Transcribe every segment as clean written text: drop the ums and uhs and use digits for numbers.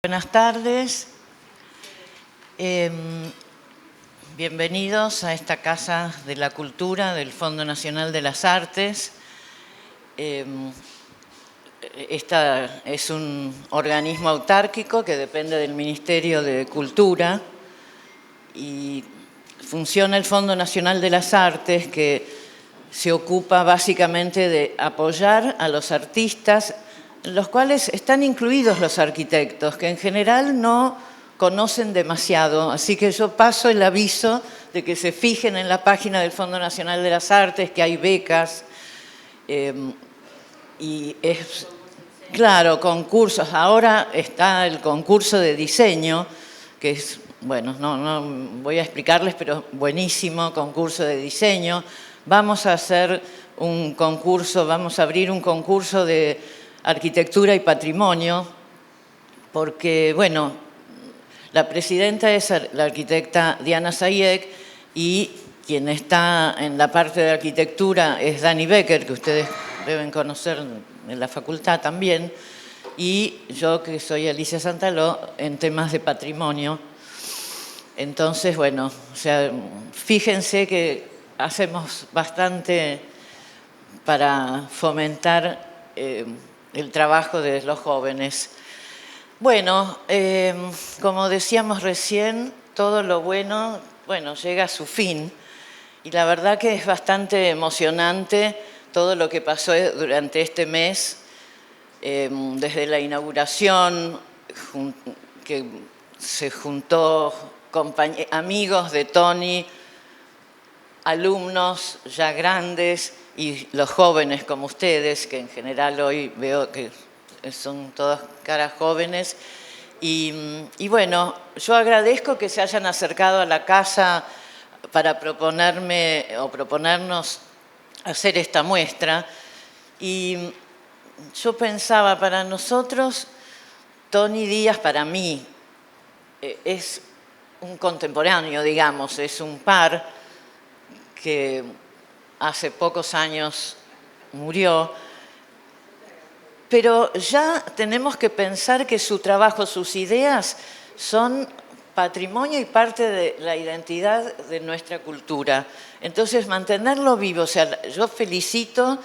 Buenas tardes. Bienvenidos a esta Casa de la Cultura del Fondo Nacional de las Artes. Esta es un organismo autárquico que depende del Ministerio de Cultura y funciona el Fondo Nacional de las Artes, que se ocupa básicamente de apoyar a los artistas, en los cuales están incluidos los arquitectos, que en general no conocen demasiado. Así que yo paso el aviso de que se fijen en la página del Fondo Nacional de las Artes, que hay becas. Y es, claro, concursos. Ahora está el concurso de diseño, que es, bueno, no voy a explicarles, pero buenísimo concurso de diseño. Vamos a hacer un concurso, vamos a abrir un concurso de arquitectura y patrimonio, porque, bueno, la presidenta es la arquitecta Diana Sayek y quien está en la parte de arquitectura es Dani Becker, que ustedes deben conocer en la facultad también, y yo, que soy Alicia Santaló, en temas de patrimonio. Entonces, bueno, o sea, fíjense que hacemos bastante para fomentar el trabajo de los jóvenes. Bueno, como decíamos recién, todo lo bueno, llega a su fin. Y la verdad que es bastante emocionante todo lo que pasó durante este mes, desde la inauguración, que se juntó amigos de Tony, alumnos ya grandes y los jóvenes como ustedes, que en general hoy veo que son todas caras jóvenes. Y bueno, yo agradezco que se hayan acercado a la casa para proponernos hacer esta muestra. Y yo pensaba, para nosotros, Tony Díaz, para mí, es un contemporáneo, digamos, es un par que hace pocos años murió, pero ya tenemos que pensar que su trabajo, sus ideas, son patrimonio y parte de la identidad de nuestra cultura. Entonces, mantenerlo vivo, o sea, yo felicito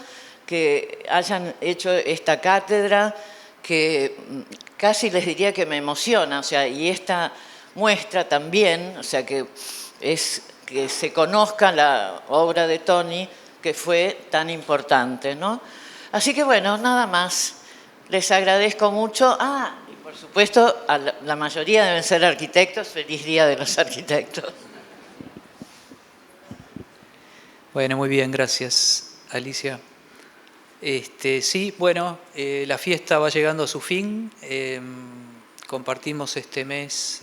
que hayan hecho esta cátedra, que casi les diría que me emociona, o sea, y esta muestra también, o sea, que se conozca la obra de Tony, que fue tan importante, ¿no? Así que, bueno, nada más. Les agradezco mucho. Y por supuesto, la mayoría deben ser arquitectos. Feliz Día de los Arquitectos. Bueno, muy bien, gracias, Alicia. Sí, bueno, la fiesta va llegando a su fin. Compartimos este mes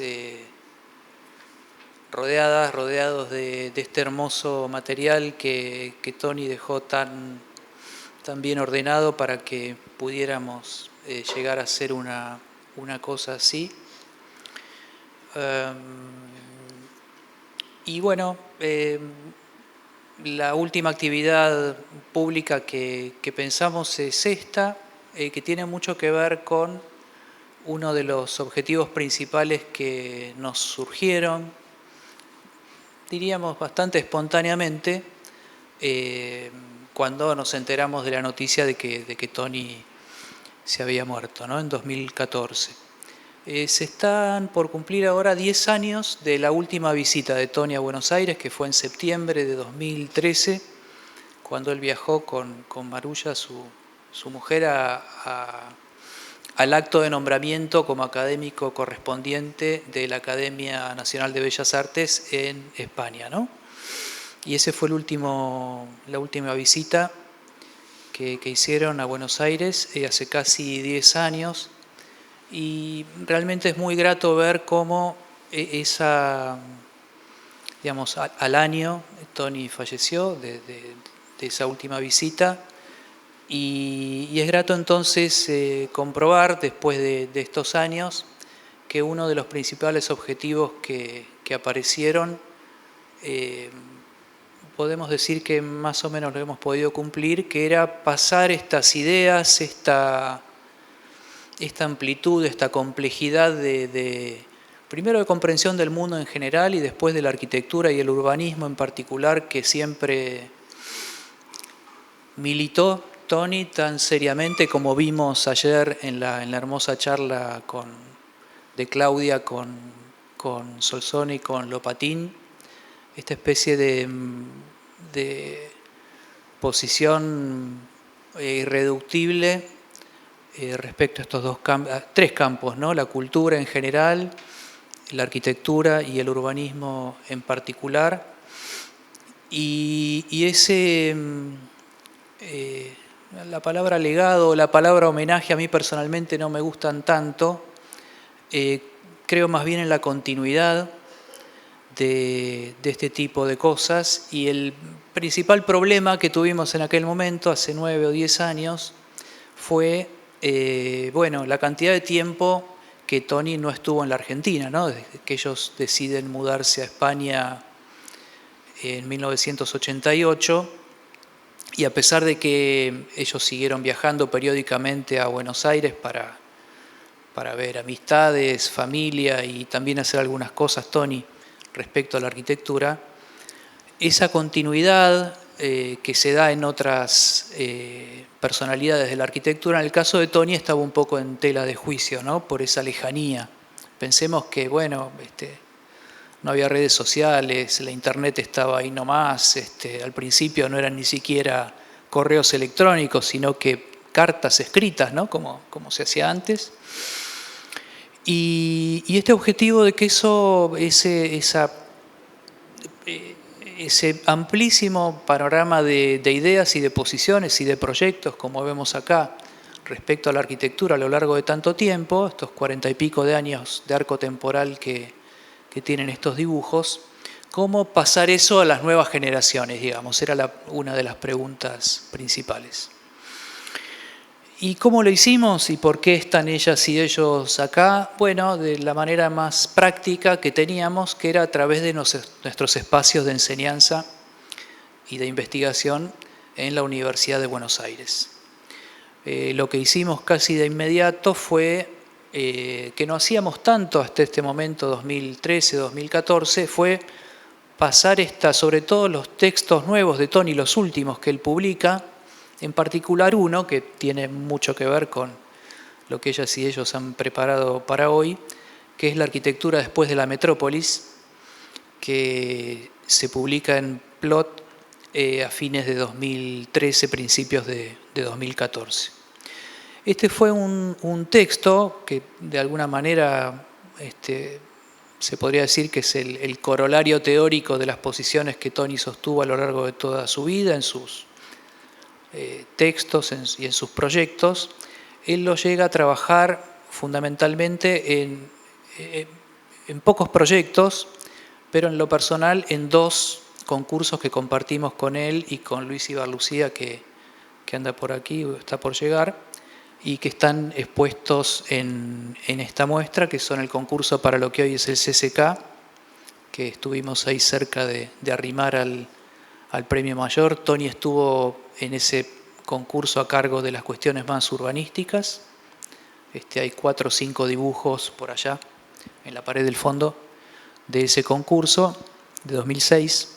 rodeados de este hermoso material que Tony dejó tan bien ordenado para que pudiéramos llegar a hacer una cosa así. Y bueno, la última actividad pública que pensamos es esta, que tiene mucho que ver con uno de los objetivos principales que nos surgieron, diríamos bastante espontáneamente, cuando nos enteramos de la noticia de que Tony se había muerto, ¿no? En 2014. Se están por cumplir ahora 10 años de la última visita de Tony a Buenos Aires, que fue en septiembre de 2013, cuando él viajó con Marulla, su mujer, al acto de nombramiento como académico correspondiente de la Academia Nacional de Bellas Artes en España, ¿no? Y ese fue la última visita que hicieron a Buenos Aires hace casi 10 años. Y realmente es muy grato ver cómo al año Tony falleció de esa última visita. Y es grato entonces comprobar, después de estos años, que uno de los principales objetivos que aparecieron, podemos decir que más o menos lo hemos podido cumplir, que era pasar estas ideas, esta amplitud, esta complejidad primero de comprensión del mundo en general y después de la arquitectura y el urbanismo en particular, que siempre militó Toni tan seriamente como vimos ayer en la hermosa charla de Claudia con Solsona y con Lopatín, esta especie de posición irreductible respecto a estos tres campos, ¿no? La cultura en general, la arquitectura y el urbanismo en particular. Y ese, la palabra legado, la palabra homenaje a mí personalmente no me gustan tanto. Creo más bien en la continuidad de este tipo de cosas, y el principal problema que tuvimos en aquel momento, hace 9 o 10 años, fue la cantidad de tiempo que Toni no estuvo en la Argentina, ¿no? Desde que ellos deciden mudarse a España en 1988, y a pesar de que ellos siguieron viajando periódicamente a Buenos Aires para ver amistades, familia y también hacer algunas cosas, Toni, respecto a la arquitectura, esa continuidad que se da en otras personalidades de la arquitectura, en el caso de Toni estaba un poco en tela de juicio, ¿no? Por esa lejanía. Pensemos que, no había redes sociales, la internet estaba ahí nomás, al principio no eran ni siquiera correos electrónicos, sino que cartas escritas, ¿no? Como se hacía antes. Y este objetivo de que ese amplísimo panorama de ideas y de posiciones y de proyectos, como vemos acá, respecto a la arquitectura a lo largo de tanto tiempo, estos 40 y pico de años de arco temporal que tienen estos dibujos, ¿cómo pasar eso a las nuevas generaciones, digamos? Era una de las preguntas principales. ¿Y cómo lo hicimos y por qué están ellas y ellos acá? Bueno, de la manera más práctica que teníamos, que era a través de nuestros espacios de enseñanza y de investigación en la Universidad de Buenos Aires. Lo que hicimos casi de inmediato fue, que no hacíamos tanto hasta este momento, 2013, 2014, fue pasar sobre todo los textos nuevos de Toni, los últimos que él publica, en particular uno que tiene mucho que ver con lo que ellas y ellos han preparado para hoy, que es la arquitectura después de la metrópolis, que se publica en Plot a fines de 2013, principios de 2014. Este fue un texto que de alguna manera se podría decir que es el corolario teórico de las posiciones que Toni sostuvo a lo largo de toda su vida en sus textos y en sus proyectos. Él lo llega a trabajar fundamentalmente en pocos proyectos, pero en lo personal en 2 concursos que compartimos con él y con Luis Ibarlucía, que anda por aquí, está por llegar, y que están expuestos en esta muestra, que son el concurso para lo que hoy es el CCK, que estuvimos ahí cerca de arrimar al premio mayor. Toni estuvo en ese concurso a cargo de las cuestiones más urbanísticas. Hay 4 o 5 dibujos por allá, en la pared del fondo, de ese concurso de 2006.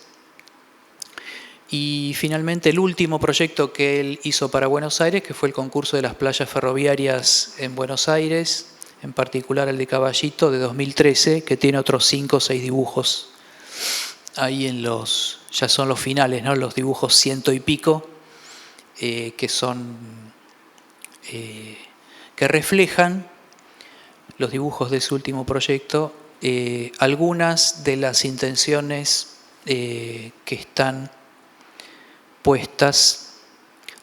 Y finalmente el último proyecto que él hizo para Buenos Aires, que fue el concurso de las playas ferroviarias en Buenos Aires, en particular el de Caballito de 2013, que tiene otros 5 o 6 dibujos ahí ya son los finales, ¿no? Los dibujos 100 y pico, que reflejan los dibujos de ese último proyecto, algunas de las intenciones que están puestas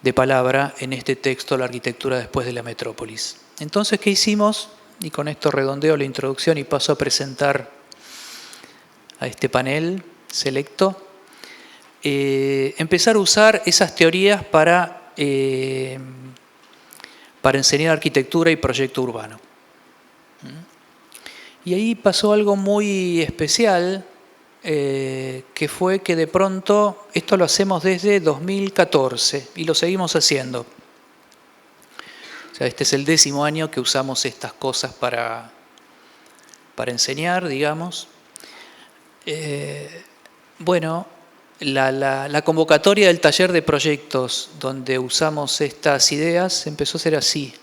de palabra en este texto, La arquitectura después de la metrópolis. Entonces, ¿qué hicimos? Y con esto redondeo la introducción y paso a presentar a este panel selecto. Empezar a usar esas teorías para enseñar arquitectura y proyecto urbano. Y ahí pasó algo muy especial, que fue que de pronto, esto lo hacemos desde 2014 y lo seguimos haciendo. sea, este es el 10º año que usamos estas cosas para enseñar, digamos. Bueno, la convocatoria del taller de proyectos donde usamos estas ideas empezó a ser así,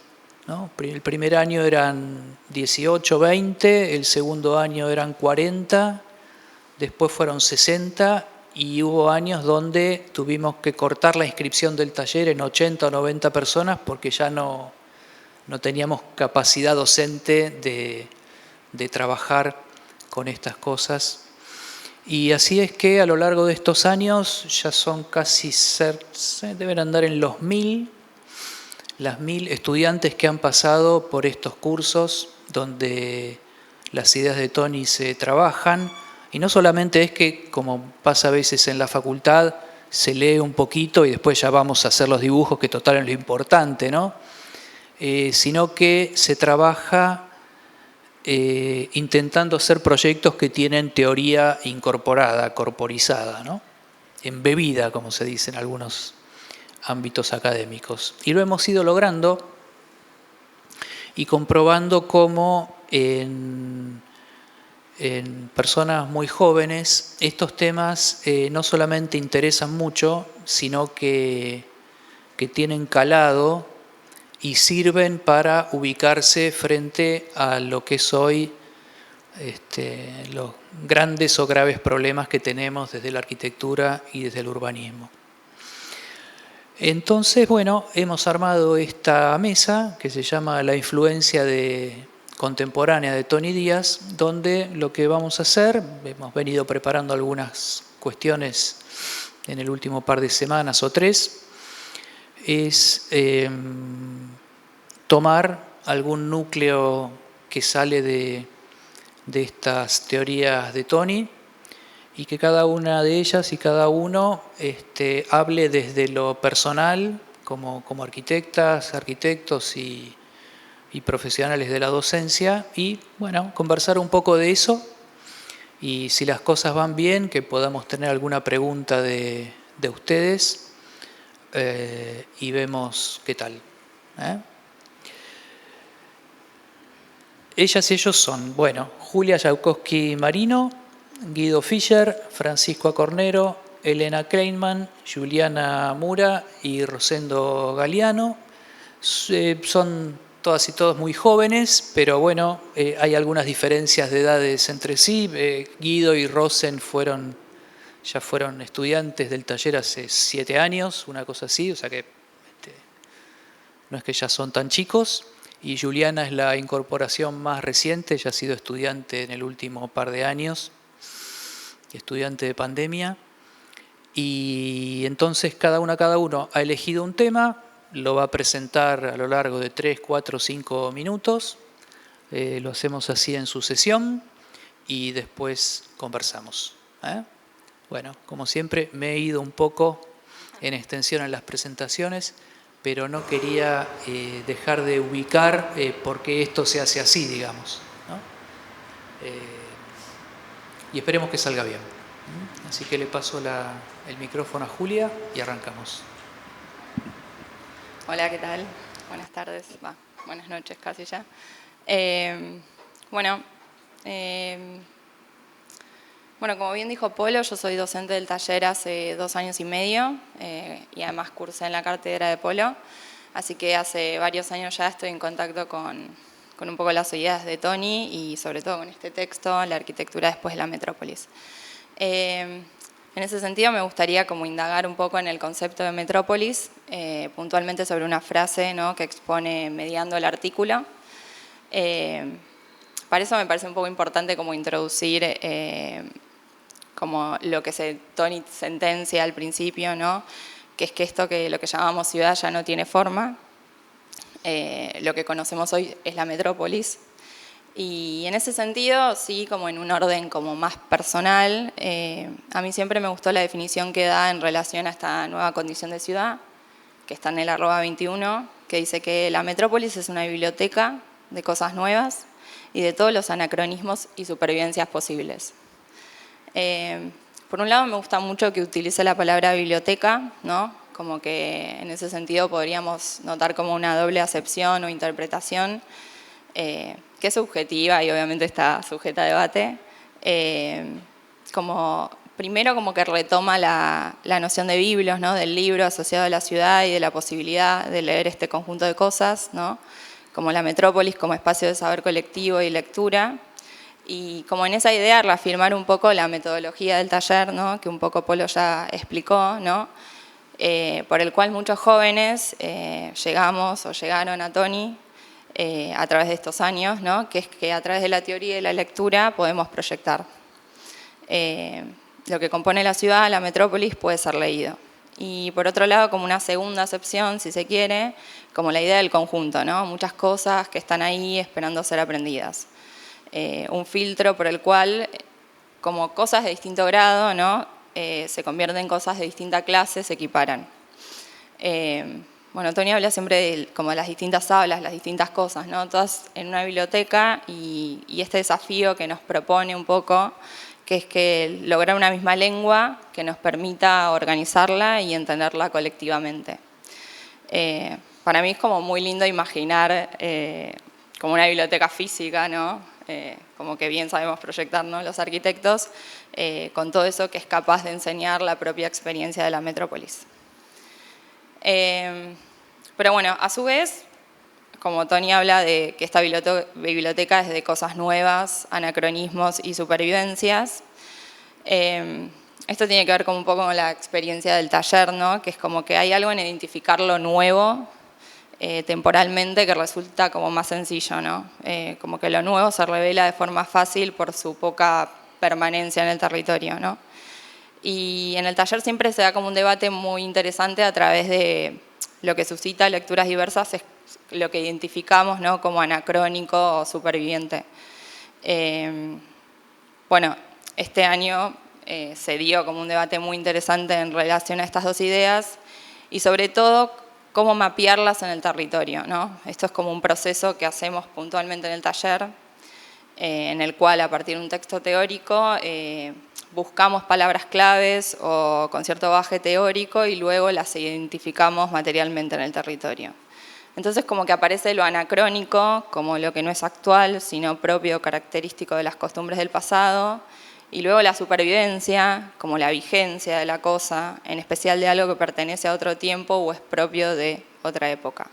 ¿no? El primer año eran 18, 20, el segundo año eran 40, después fueron 60 y hubo años donde tuvimos que cortar la inscripción del taller en 80 o 90 personas porque ya no teníamos capacidad docente de trabajar con estas cosas. Y así es que a lo largo de estos años ya son casi, deben andar en las 1000 estudiantes que han pasado por estos cursos donde las ideas de Tony se trabajan. Y no solamente es que, como pasa a veces en la facultad, se lee un poquito y después ya vamos a hacer los dibujos, que total es lo importante, ¿no? Sino que se trabaja intentando hacer proyectos que tienen teoría incorporada, corporizada, ¿no? Embebida, como se dice en algunos ámbitos académicos. Y lo hemos ido logrando y comprobando cómo en personas muy jóvenes estos temas no solamente interesan mucho, sino que tienen calado y sirven para ubicarse frente a lo que es hoy los grandes o graves problemas que tenemos desde la arquitectura y desde el urbanismo. Entonces, bueno, hemos armado esta mesa que se llama La influencia contemporánea de Tony Díaz, donde lo que vamos a hacer, hemos venido preparando algunas cuestiones en el último par de semanas o 3, es tomar algún núcleo que sale de estas teorías de Tony y que cada una de ellas y cada uno hable desde lo personal, como arquitectas, arquitectos y profesionales de la docencia, y bueno, conversar un poco de eso, y si las cosas van bien, que podamos tener alguna pregunta de ustedes, y vemos qué tal. Ellas y ellos son, bueno, Julia Jaukowski Marino, Guido Fischer, Francisco Acornero, Elena Kleinman, Juliana Mura y Rosendo Galiano. Son todas y todos muy jóvenes, pero bueno, hay algunas diferencias de edades entre sí. Guido y Rosen ya fueron estudiantes del taller hace 7 años, una cosa así, o sea que no es que ya son tan chicos. Y Juliana es la incorporación más reciente, ella ha sido estudiante en el último par de años, estudiante de pandemia. Y entonces cada uno ha elegido un tema, lo va a presentar a lo largo de 3, 4, 5 minutos. Lo hacemos así en sucesión y después conversamos. Bueno, como siempre me he ido un poco en extensión en las presentaciones, pero no quería dejar de ubicar por qué esto se hace así, digamos, ¿no? Y esperemos que salga bien. Así que le paso el micrófono a Julia y arrancamos. Hola, ¿qué tal? Buenas tardes, buenas noches casi ya. Bueno, como bien dijo Polo, yo soy docente del taller hace 2 años y medio y además cursé en la cátedra de Polo, así que hace varios años ya estoy en contacto con un poco las ideas de Tony y sobre todo con este texto, La arquitectura después de la metrópolis. En ese sentido me gustaría como indagar un poco en el concepto de metrópolis, puntualmente sobre una frase, ¿no?, que expone mediando el artículo. Para eso me parece un poco importante como introducir como lo que Tony sentencia al principio, ¿no?, que es que lo que llamamos ciudad ya no tiene forma. Lo que conocemos hoy es la metrópolis. Y en ese sentido, sí, como en un orden como más personal, a mí siempre me gustó la definición que da en relación a esta nueva condición de ciudad, que está en el @21, que dice que la metrópolis es una biblioteca de cosas nuevas y de todos los anacronismos y supervivencias posibles. Por un lado me gusta mucho que utilice la palabra biblioteca, ¿no?, como que en ese sentido podríamos notar como una doble acepción o interpretación, que es subjetiva y obviamente está sujeta a debate. Primero como que retoma la noción de biblos, ¿no? Del libro asociado a la ciudad y de la posibilidad de leer este conjunto de cosas, ¿no? Como la metrópolis como espacio de saber colectivo y lectura. Y como en esa idea reafirmar un poco la metodología del taller, ¿no? Que un poco Polo ya explicó, ¿no? Por el cual muchos jóvenes llegaron a Tony a través de estos años, ¿no? Que es que a través de la teoría y la lectura podemos proyectar. Lo que compone la ciudad, la metrópolis, puede ser leído. Y por otro lado, como una segunda acepción, si se quiere, como la idea del conjunto, ¿no? Muchas cosas que están ahí esperando ser aprendidas. Un filtro por el cual, como cosas de distinto grado, ¿no? Se convierten en cosas de distinta clase, se equiparan. Bueno, Tony habla siempre de como las distintas aulas, las distintas cosas, ¿no? Todas en una biblioteca y este desafío que nos propone un poco, que es que lograr una misma lengua que nos permita organizarla y entenderla colectivamente. Para mí es como muy lindo imaginar como una biblioteca física, ¿no? Como que bien sabemos proyectar, ¿no? Los arquitectos, con todo eso que es capaz de enseñar la propia experiencia de la metrópolis. Pero bueno, a su vez, como Tony habla de que esta biblioteca es de cosas nuevas, anacronismos y supervivencias, esto tiene que ver como un poco con la experiencia del taller, ¿no? Que es como que hay algo en identificar lo nuevo temporalmente que resulta como más sencillo, ¿no? Como que lo nuevo se revela de forma fácil por su poca permanencia en el territorio, ¿no? Y en el taller siempre se da como un debate muy interesante a través de lo que suscita lecturas diversas, es lo que identificamos, ¿no? Como anacrónico o superviviente. Bueno, este año se dio como un debate muy interesante en relación a estas dos ideas y sobre todo cómo mapearlas en el territorio, ¿no? Esto es como un proceso que hacemos puntualmente en el taller, en el cual a partir de un texto teórico buscamos palabras claves o con cierto bagaje teórico y luego las identificamos materialmente en el territorio. Entonces como que aparece lo anacrónico como lo que no es actual, sino propio, característico de las costumbres del pasado, y luego la supervivencia como la vigencia de la cosa, en especial de algo que pertenece a otro tiempo o es propio de otra época.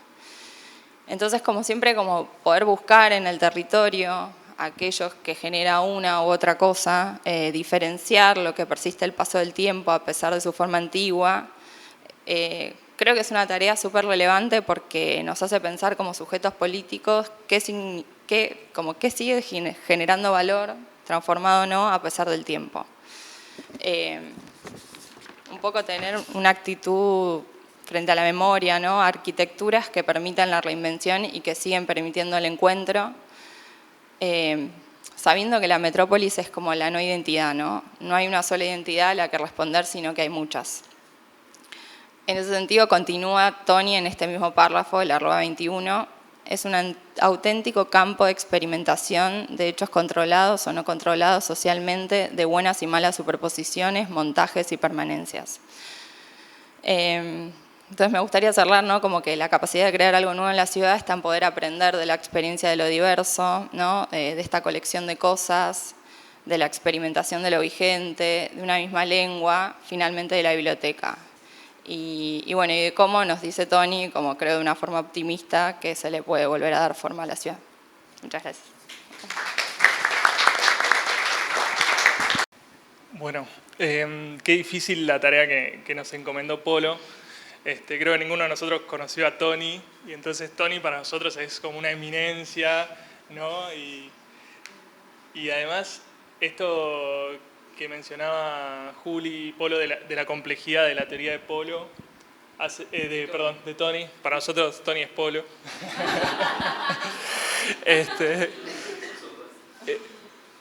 Entonces como siempre como poder buscar en el territorio aquellos que genera una u otra cosa, diferenciar lo que persiste el paso del tiempo a pesar de su forma antigua. Creo que es una tarea súper relevante porque nos hace pensar como sujetos políticos qué sigue generando valor, transformado o no, a pesar del tiempo. Un poco tener una actitud frente a la memoria, ¿no? Arquitecturas que permitan la reinvención y que siguen permitiendo el encuentro. Sabiendo que la metrópolis es como la no identidad, ¿no? No hay una sola identidad a la que responder, sino que hay muchas. En ese sentido, continúa Tony en este mismo párrafo, el @21, es un auténtico campo de experimentación de hechos controlados o no controlados socialmente, de buenas y malas superposiciones, montajes y permanencias. Entonces me gustaría cerrar, ¿no? Como que la capacidad de crear algo nuevo en la ciudad está en poder aprender de la experiencia de lo diverso, ¿no? De esta colección de cosas, de la experimentación de lo vigente, de una misma lengua, finalmente de la biblioteca. Y bueno, y de cómo nos dice Tony, como creo de una forma optimista, que se le puede volver a dar forma a la ciudad. Muchas gracias. Bueno, qué difícil la tarea que nos encomendó Polo. Creo que ninguno de nosotros conoció a Tony, y entonces Tony para nosotros es como una eminencia, ¿no? Y además, esto que mencionaba Juli y Polo de la complejidad de la teoría de Polo, de Tony, para nosotros Tony es Polo.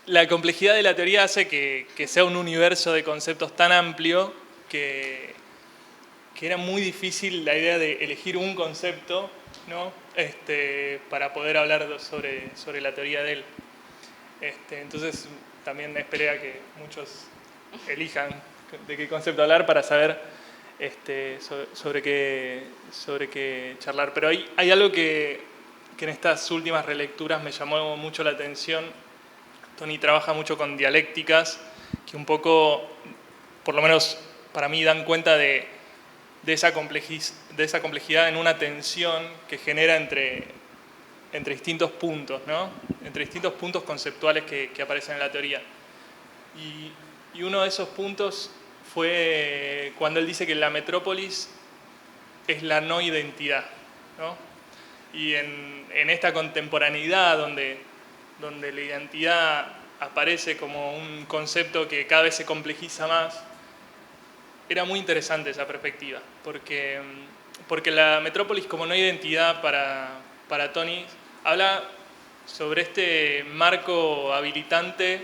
La complejidad de la teoría hace que sea un universo de conceptos tan amplio que era muy difícil la idea de elegir un concepto, ¿no? Para poder hablar sobre la teoría de él. Entonces también esperé a que muchos elijan de qué concepto hablar para saber sobre qué charlar. Pero hay algo que en estas últimas relecturas me llamó mucho la atención. Tony trabaja mucho con dialécticas que un poco, por lo menos para mí, dan cuenta de esa complejidad en una tensión que genera entre distintos puntos, ¿no? Entre distintos puntos conceptuales que aparecen en la teoría. Y uno de esos puntos fue cuando él dice que la metrópolis es la no identidad, ¿no? Y en esta contemporaneidad donde la identidad aparece como un concepto que cada vez se complejiza más, era muy interesante esa perspectiva, porque la metrópolis como no identidad para Tony habla sobre este marco habilitante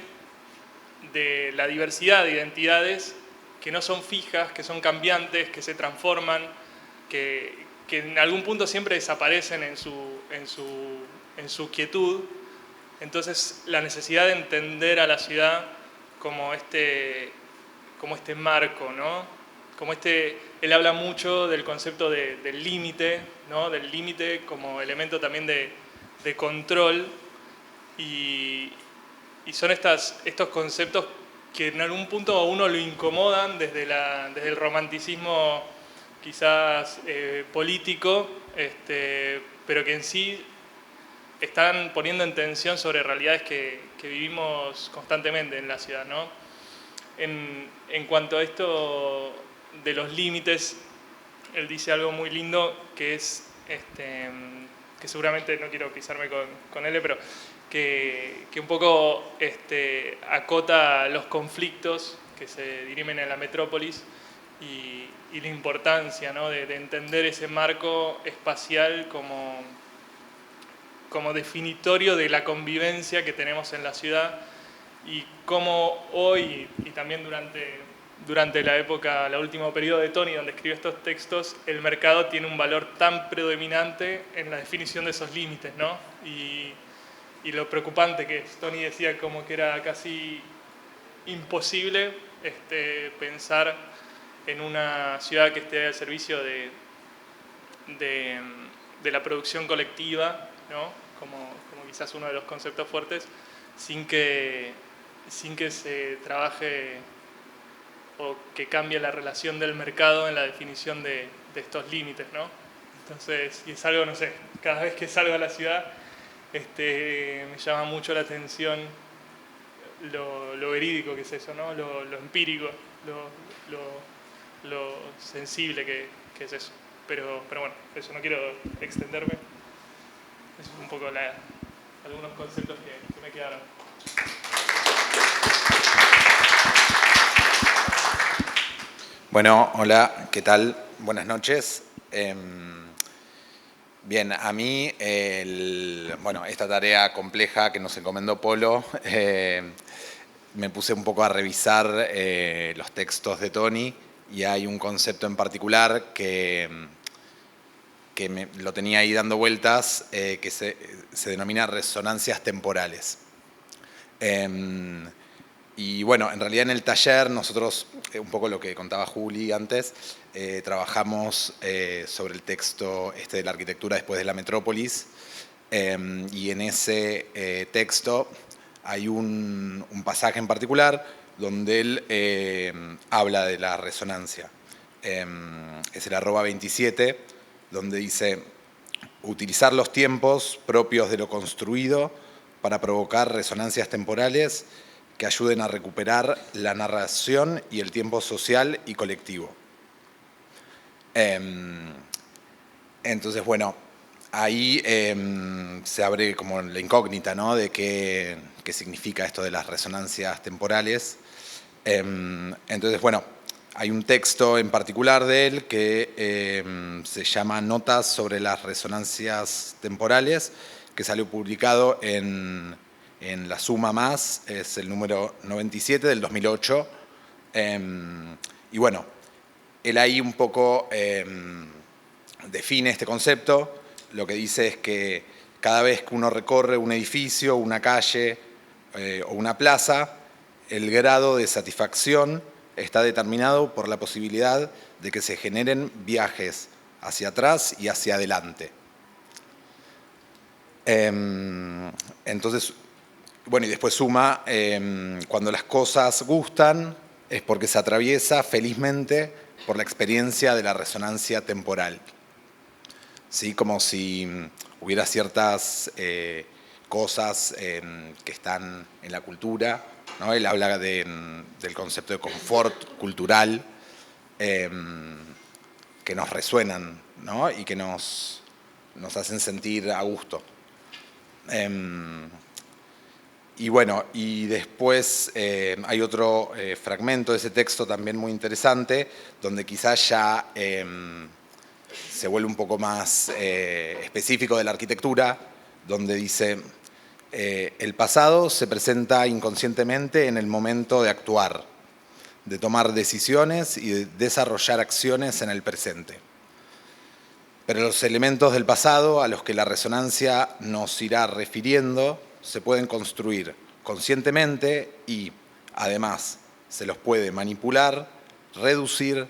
de la diversidad de identidades que no son fijas, que son cambiantes, que se transforman, que en algún punto siempre desaparecen en su quietud. Entonces, la necesidad de entender a la ciudad como este marco, ¿no? Él habla mucho del concepto del límite, ¿no? Del límite como elemento también de control, y son estos conceptos que en algún punto a uno lo incomodan desde el romanticismo quizás político, pero que en sí están poniendo en tensión sobre realidades que vivimos constantemente en la ciudad, ¿no? En cuanto a esto de los límites, él dice algo muy lindo que es, que seguramente no quiero pisarme con él, pero que un poco acota los conflictos que se dirimen en la metrópolis y la importancia, ¿no? de entender ese marco espacial como definitorio de la convivencia que tenemos en la ciudad, y cómo hoy y también durante la último periodo de Tony, donde escribe estos textos, el mercado tiene un valor tan predominante en la definición de esos límites, ¿no? Y lo preocupante que es. Tony decía como que era casi imposible pensar en una ciudad que esté al servicio de la producción colectiva, ¿no? Como quizás uno de los conceptos fuertes, sin que se trabaje o que cambie la relación del mercado en la definición de estos límites, ¿no? Entonces, y es algo, no sé, cada vez que salgo a la ciudad me llama mucho la atención lo verídico que es eso, ¿no? Lo empírico, lo sensible que es eso. Pero bueno, eso, no quiero extenderme. Esos son un poco algunos conceptos que me quedaron. Bueno, hola, ¿qué tal? Buenas noches. Bien, a mí, esta tarea compleja que nos encomendó Polo, me puse un poco a revisar los textos de Tony, y hay un concepto en particular que lo tenía ahí dando vueltas, que se denomina resonancias temporales. Y bueno, en realidad en el taller nosotros, un poco lo que contaba Juli antes, trabajamos sobre el texto de la arquitectura después de la metrópolis, y en ese texto hay un pasaje en particular donde él habla de la resonancia. Es el @27, donde dice: utilizar los tiempos propios de lo construido para provocar resonancias temporales que ayuden a recuperar la narración y el tiempo social y colectivo. Entonces, bueno, ahí se abre como la incógnita, ¿no? De qué significa esto de las resonancias temporales. Entonces, bueno, hay un texto en particular de él que se llama Notas sobre las resonancias temporales, que salió publicado en La Suma Más, es el número 97 del 2008. Y bueno, él ahí un poco define este concepto. Lo que dice es que cada vez que uno recorre un edificio, una calle o una plaza, el grado de satisfacción está determinado por la posibilidad de que se generen viajes hacia atrás y hacia adelante. Entonces, bueno, y después suma, cuando las cosas gustan es porque se atraviesa felizmente por la experiencia de la resonancia temporal. ¿Sí? Como si hubiera ciertas cosas que están en la cultura, ¿no? Él habla del concepto de confort cultural, que nos resuenan, ¿no? Y que nos hacen sentir a gusto. Y bueno, y después hay otro fragmento de ese texto también muy interesante, donde quizás ya se vuelve un poco más específico de la arquitectura, donde dice, el pasado se presenta inconscientemente en el momento de actuar, de tomar decisiones y de desarrollar acciones en el presente. Pero los elementos del pasado a los que la resonancia nos irá refiriendo se pueden construir conscientemente y, además, se los puede manipular, reducir,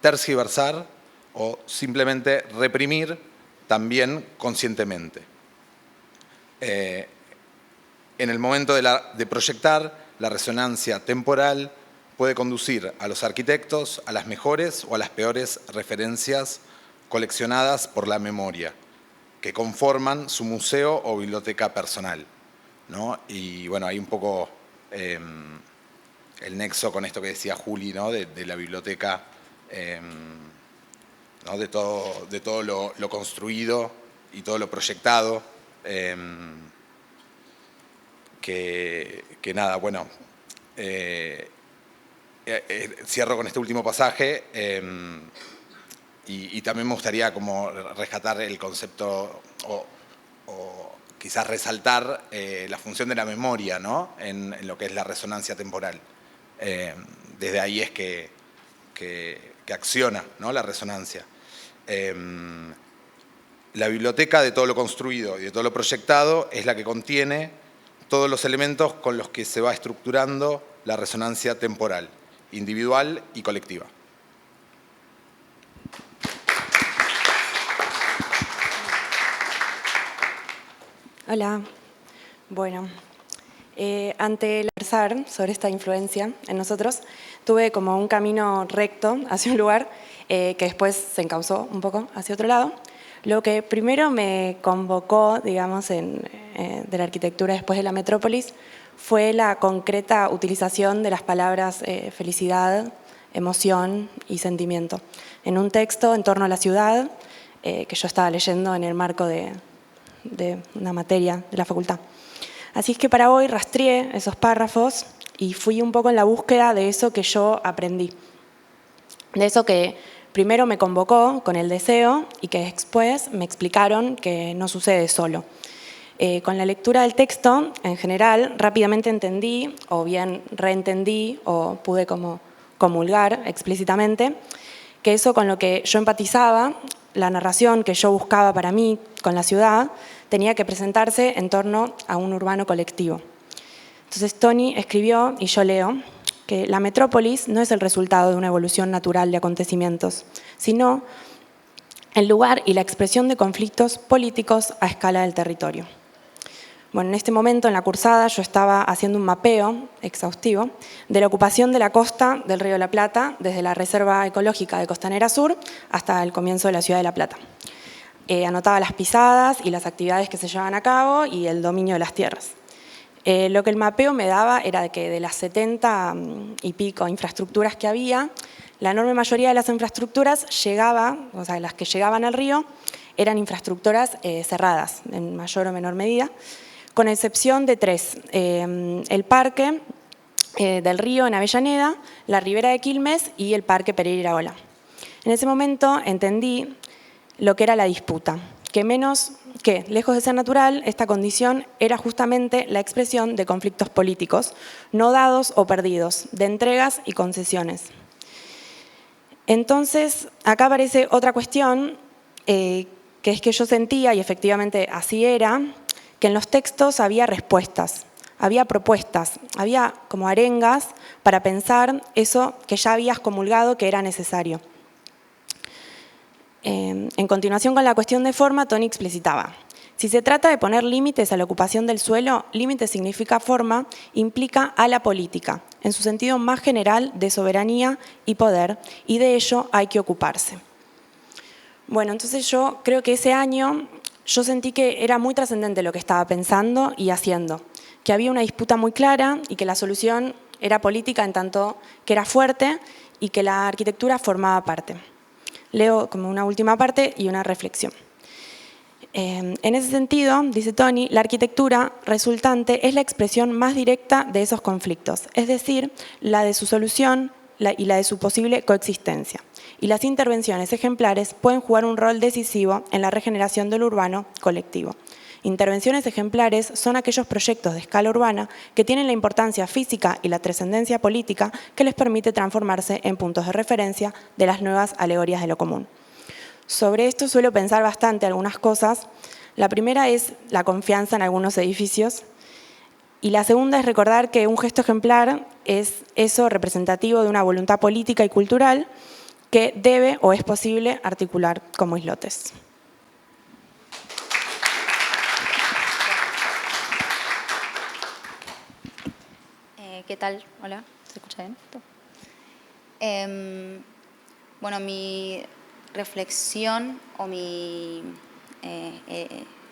tergiversar o simplemente reprimir también conscientemente. En el momento de proyectar, la resonancia temporal puede conducir a los arquitectos a las mejores o a las peores referencias coleccionadas por la memoria, que conforman su museo o biblioteca personal, ¿no? Y bueno, hay un poco el nexo con esto que decía Juli, ¿no? de la biblioteca, ¿no? de todo lo construido y todo lo proyectado, que nada, bueno, cierro con este último pasaje. Y también me gustaría como rescatar el concepto o quizás resaltar la función de la memoria, ¿no? en lo que es la resonancia temporal. Desde ahí es que acciona, ¿no? La resonancia. La biblioteca de todo lo construido y de todo lo proyectado es la que contiene todos los elementos con los que se va estructurando la resonancia temporal, individual y colectiva. Hola. Bueno, ante el conversar sobre esta influencia en nosotros, tuve como un camino recto hacia un lugar que después se encauzó un poco hacia otro lado. Lo que primero me convocó, digamos, de la arquitectura después de la metrópolis fue la concreta utilización de las palabras felicidad, emoción y sentimiento en un texto en torno a la ciudad que yo estaba leyendo en el marco de una materia de la facultad. Así es que para hoy rastreé esos párrafos y fui un poco en la búsqueda de eso que yo aprendí, de eso que primero me convocó con el deseo y que después me explicaron que no sucede solo. Con la lectura del texto, en general, rápidamente entendí, o bien reentendí, o pude como comulgar explícitamente, que eso con lo que yo empatizaba, la narración que yo buscaba para mí con la ciudad, tenía que presentarse en torno a un urbano colectivo. Entonces Tony escribió, y yo leo, que la metrópolis no es el resultado de una evolución natural de acontecimientos, sino el lugar y la expresión de conflictos políticos a escala del territorio. Bueno, en este momento en la cursada yo estaba haciendo un mapeo exhaustivo de la ocupación de la costa del Río de la Plata desde la Reserva Ecológica de Costanera Sur hasta el comienzo de la ciudad de La Plata. Anotaba las pisadas y las actividades que se llevaban a cabo y el dominio de las tierras. Lo que el mapeo me daba era que de las 70 y pico infraestructuras que había, la enorme mayoría de las infraestructuras llegaba, o sea, las que llegaban al río, eran infraestructuras cerradas, en mayor o menor medida, con excepción de 3. El parque del río en Avellaneda, la Ribera de Quilmes y el parque Pereira Iraola. En ese momento entendí lo que era la disputa, que lejos de ser natural, esta condición era justamente la expresión de conflictos políticos, no dados o perdidos, de entregas y concesiones. Entonces, acá aparece otra cuestión, que es que yo sentía, y efectivamente así era, que en los textos había respuestas había propuestas, había como arengas para pensar eso que ya habías comulgado que era necesario. En continuación con la cuestión de forma, Toni explicitaba: si se trata de poner límites a la ocupación del suelo, límite significa forma, implica a la política, en su sentido más general de soberanía y poder, y de ello hay que ocuparse. Bueno, entonces yo creo que ese año yo sentí que era muy trascendente lo que estaba pensando y haciendo, que había una disputa muy clara y que la solución era política en tanto que era fuerte y que la arquitectura formaba parte. Leo como una última parte y una reflexión. En ese sentido, dice Toni, la arquitectura resultante es la expresión más directa de esos conflictos, es decir, la de su solución y la de su posible coexistencia. Y las intervenciones ejemplares pueden jugar un rol decisivo en la regeneración del urbano colectivo. Intervenciones ejemplares son aquellos proyectos de escala urbana que tienen la importancia física y la trascendencia política que les permite transformarse en puntos de referencia de las nuevas alegorías de lo común. Sobre esto suelo pensar bastante algunas cosas. La primera es la confianza en algunos edificios y la segunda es recordar que un gesto ejemplar es eso representativo de una voluntad política y cultural que debe o es posible articular como islotes. ¿Qué tal? Hola, ¿se escucha bien? Bueno, mi reflexión o mi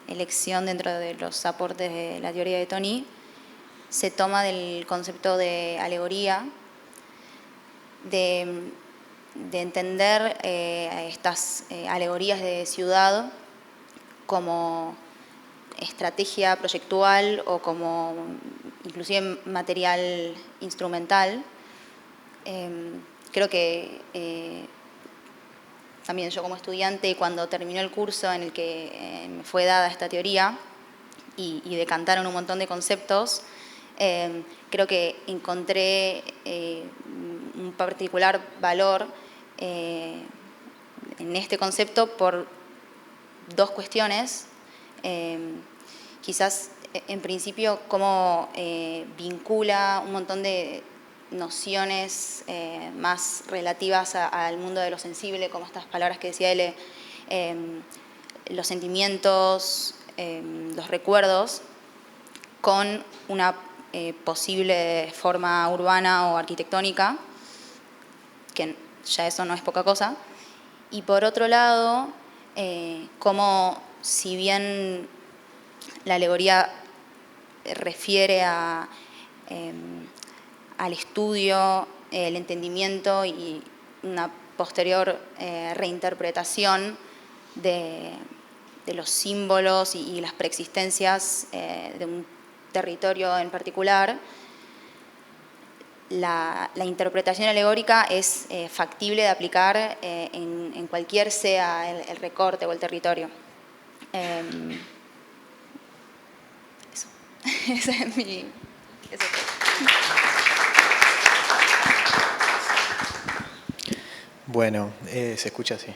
elección dentro de los aportes de la teoría de Toni se toma del concepto de alegoría, de entender estas alegorías de ciudad como estrategia proyectual o como inclusive material instrumental. Creo que también yo como estudiante, cuando terminó el curso en el que me fue dada esta teoría y decantaron un montón de conceptos, creo que encontré un particular valor en este concepto por dos cuestiones. Quizás en principio cómo vincula un montón de nociones más relativas al mundo de lo sensible, como estas palabras que decía él, los sentimientos, los recuerdos, con una posible forma urbana o arquitectónica, que ya eso no es poca cosa. Y por otro lado, como si bien la alegoría refiere al estudio, el entendimiento y una posterior reinterpretación de los símbolos y las preexistencias de un territorio en particular, la interpretación alegórica es factible de aplicar en cualquier sea el recorte o el territorio. Eso. Ese es mi... Bueno, se escucha así.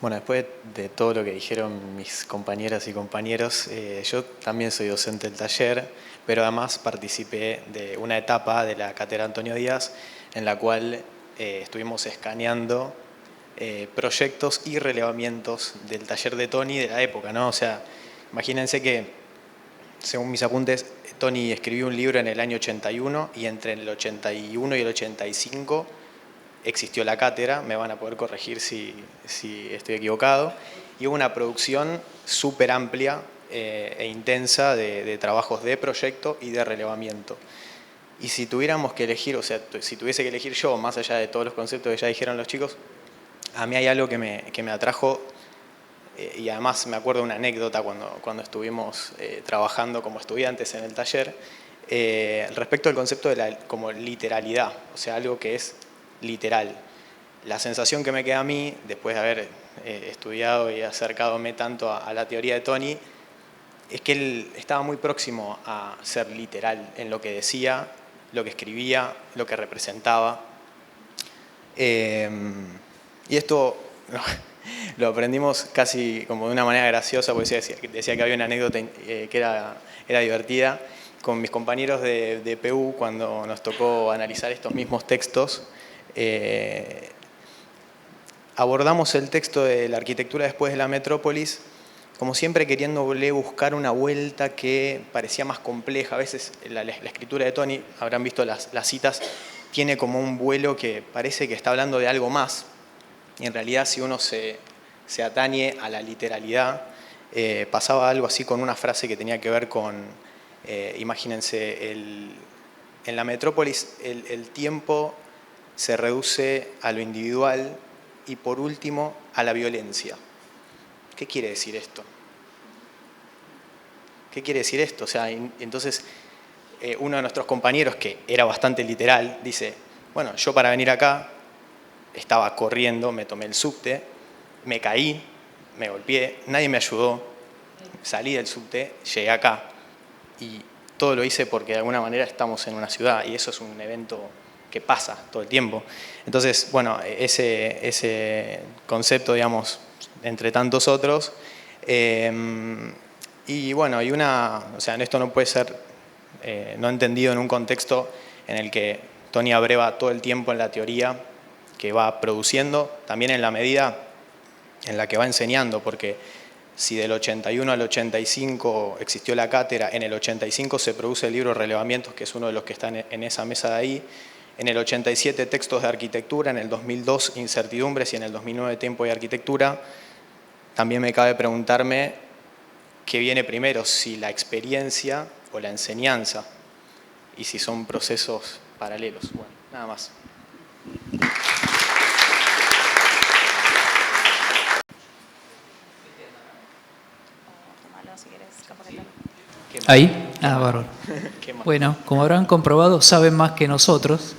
Bueno, después de todo lo que dijeron mis compañeras y compañeros, yo también soy docente del taller, pero además participé de una etapa de la cátedra Antonio Díaz en la cual estuvimos escaneando proyectos y relevamientos del taller de Toni de la época, ¿no? O sea, imagínense que, según mis apuntes, Toni escribió un libro en el año 81 y entre el 81 y el 85 existió la cátedra, me van a poder corregir si estoy equivocado, y hubo una producción súper amplia e intensa de trabajos de proyecto y de relevamiento. Y si tuviéramos que elegir, o sea, si tuviese que elegir yo, más allá de todos los conceptos que ya dijeron los chicos, a mí hay algo que me atrajo, y además me acuerdo de una anécdota cuando estuvimos trabajando como estudiantes en el taller, respecto al concepto de la como literalidad, o sea, algo que es literal. La sensación que me queda a mí, después de haber estudiado y acercadome tanto a la teoría de Toni, es que él estaba muy próximo a ser literal en lo que decía, lo que escribía, lo que representaba. Y esto Lo aprendimos casi como de una manera graciosa, porque decía que había una anécdota que era divertida. Con mis compañeros de PU, cuando nos tocó analizar estos mismos textos, abordamos el texto de la arquitectura después de la metrópolis, como siempre queriéndole buscar una vuelta que parecía más compleja. A veces la escritura de Tony, habrán visto las citas, tiene como un vuelo que parece que está hablando de algo más. Y en realidad, si uno se atañe a la literalidad, pasaba algo así con una frase que tenía que ver con, imagínense, en la metrópolis el tiempo se reduce a lo individual y por último a la violencia. ¿Qué quiere decir esto? ¿Qué quiere decir esto? O sea, entonces uno de nuestros compañeros, que era bastante literal, dice, bueno, yo para venir acá estaba corriendo, me tomé el subte, me caí, me golpeé, nadie me ayudó, salí del subte, llegué acá y todo lo hice porque de alguna manera estamos en una ciudad y eso es un evento que pasa todo el tiempo. Entonces, bueno, ese concepto, digamos, entre tantos otros. Y bueno, o sea, esto no puede ser no entendido en un contexto en el que Tony abreva todo el tiempo en la teoría que va produciendo, también en la medida en la que va enseñando, porque si del 81 al 85 existió la cátedra, en el 85 se produce el libro Relevamientos, que es uno de los que están en esa mesa de ahí, en el 87 Textos de Arquitectura, en el 2002 Incertidumbres y en el 2009 Tiempo y Arquitectura. También me cabe preguntarme qué viene primero, si la experiencia o la enseñanza, y si son procesos paralelos. Bueno, nada más. ¿Ahí? Ah, bárbaro. Bueno, como habrán comprobado, saben más que nosotros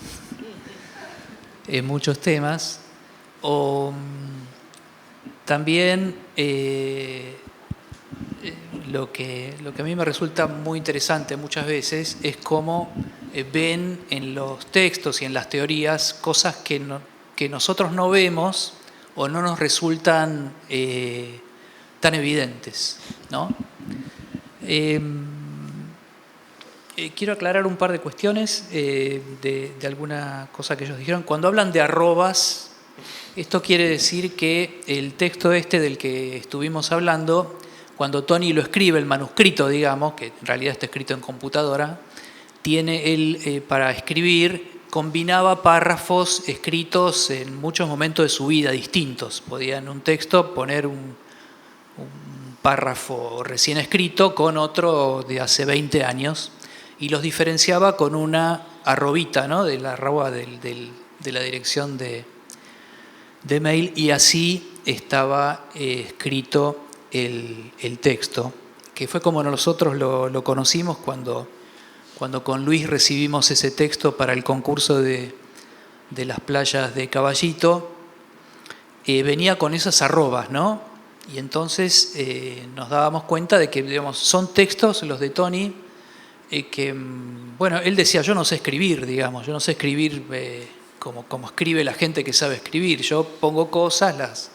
en muchos temas. También lo que a mí me resulta muy interesante muchas veces es cómo ven en los textos y en las teorías cosas que nosotros no vemos o no nos resultan tan evidentes, ¿no? Quiero aclarar un par de cuestiones de alguna cosa que ellos dijeron. Cuando hablan de arrobas, esto quiere decir que el texto del que estuvimos hablando, cuando Tony lo escribe, el manuscrito, digamos, que en realidad está escrito en computadora, tiene él, para escribir, combinaba párrafos escritos en muchos momentos de su vida distintos. Podía en un texto poner un párrafo recién escrito con otro de hace 20 años y los diferenciaba con una arrobita, ¿no? De la arroba de la dirección de mail, y así estaba escrito el texto, que fue como nosotros lo conocimos cuando con Luis recibimos ese texto para el concurso de las playas de Caballito. Venía con esas arrobas, ¿no? Y entonces nos dábamos cuenta de que, digamos, son textos, los de Tony, que, bueno, él decía, yo no sé escribir, digamos, yo no sé escribir como escribe la gente que sabe escribir. Yo pongo cosas,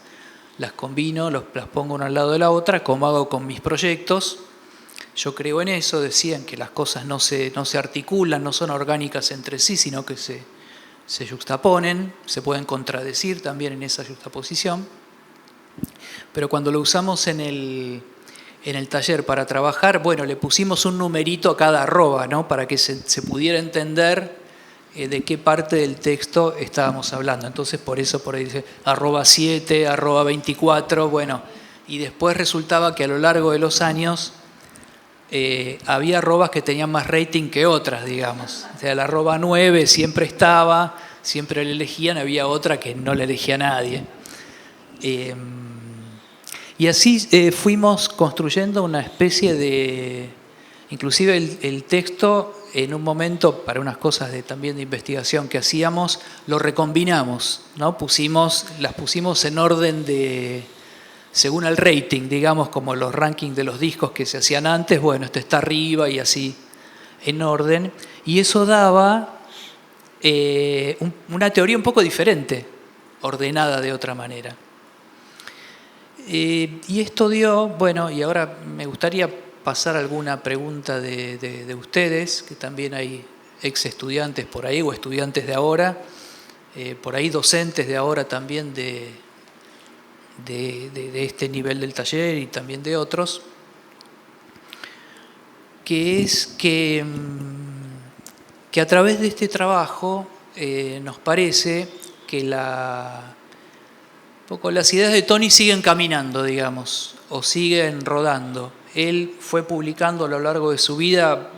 las combino, las pongo una al lado de la otra, como hago con mis proyectos. Yo creo en eso, decían que las cosas no se articulan, no son orgánicas entre sí, sino que se yuxtaponen, se pueden contradecir también en esa yuxtaposición. Pero cuando lo usamos en el taller para trabajar, bueno, le pusimos un numerito a cada arroba, ¿no? Para que se pudiera entender de qué parte del texto estábamos hablando. Entonces, por eso por ahí dice @7, @24, bueno. Y después resultaba que a lo largo de los años había arrobas que tenían más rating que otras, digamos. O sea, la @9 siempre estaba, siempre le elegían, había otra que no le elegía a nadie. Y así fuimos construyendo una especie de... Inclusive el texto, en un momento, para unas cosas también de investigación que hacíamos, lo recombinamos, ¿no? Las pusimos en orden según el rating, digamos, como los rankings de los discos que se hacían antes. Bueno, este está arriba y así, en orden. Y eso daba una teoría un poco diferente, ordenada de otra manera. Y esto dio, bueno, y ahora me gustaría pasar alguna pregunta de ustedes, que también hay ex estudiantes por ahí o estudiantes de ahora, por ahí docentes de ahora también de este nivel del taller y también de otros, que es que a través de este trabajo nos parece que las ideas de Tony siguen caminando, digamos, o siguen rodando. Él fue publicando a lo largo de su vida,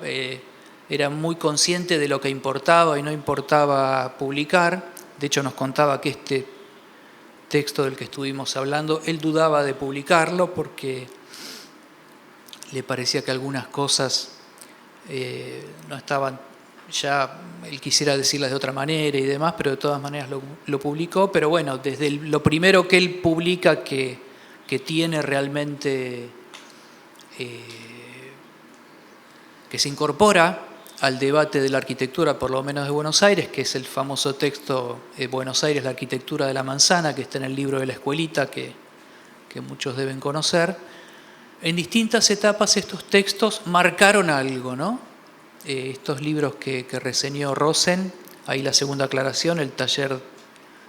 era muy consciente de lo que importaba y no importaba publicar. De hecho, nos contaba que este texto del que estuvimos hablando, él dudaba de publicarlo porque le parecía que algunas cosas no estaban, ya él quisiera decirlas de otra manera y demás, pero de todas maneras lo publicó. Pero bueno, desde lo primero que él publica que tiene realmente, que se incorpora al debate de la arquitectura, por lo menos de Buenos Aires, que es el famoso texto Buenos Aires, la arquitectura de la manzana, que está en el libro de la escuelita, que muchos deben conocer. En distintas etapas estos textos marcaron algo, ¿no? Estos libros que reseñó Rosen, ahí la segunda aclaración, el taller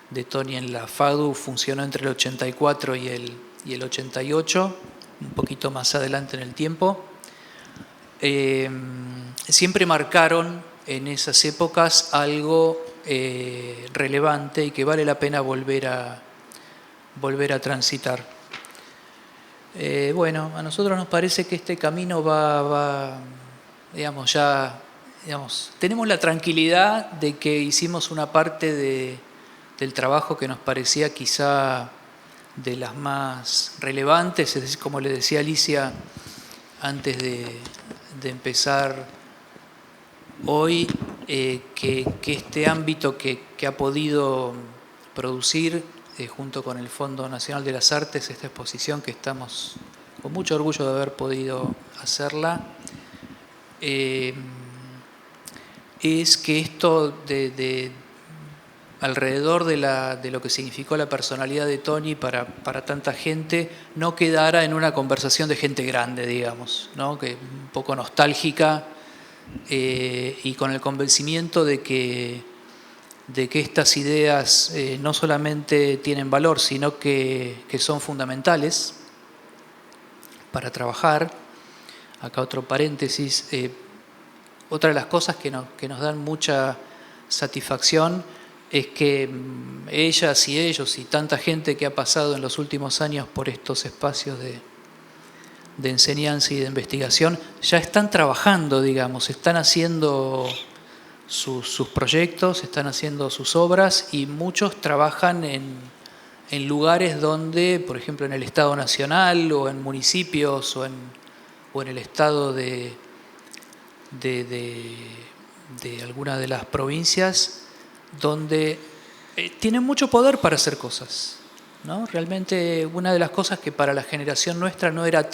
de Tony en la FADU funcionó entre el 84 y el 88, un poquito más adelante en el tiempo. Siempre marcaron en esas épocas algo relevante y que vale la pena volver a transitar. Bueno, a nosotros nos parece que este camino va digamos, tenemos la tranquilidad de que hicimos una parte del trabajo que nos parecía quizá de las más relevantes, es decir, como le decía Alicia antes de empezar hoy, que este ámbito que ha podido producir junto con el Fondo Nacional de las Artes, esta exposición que estamos con mucho orgullo de haber podido hacerla, es que esto alrededor de lo que significó la personalidad de Tony para tanta gente no quedara en una conversación de gente grande, digamos, ¿no? Que un poco nostálgica y con el convencimiento de que estas ideas no solamente tienen valor, sino que son fundamentales para trabajar. Acá otro paréntesis. Otra de las cosas que nos dan mucha satisfacción es que ellas y ellos y tanta gente que ha pasado en los últimos años por estos espacios de enseñanza y de investigación ya están trabajando, digamos, están haciendo sus proyectos, están haciendo sus obras y muchos trabajan en lugares donde, por ejemplo, en el Estado Nacional o en municipios o en el Estado de alguna de las provincias, donde tienen mucho poder para hacer cosas, ¿no? Realmente una de las cosas que para la generación nuestra no estaba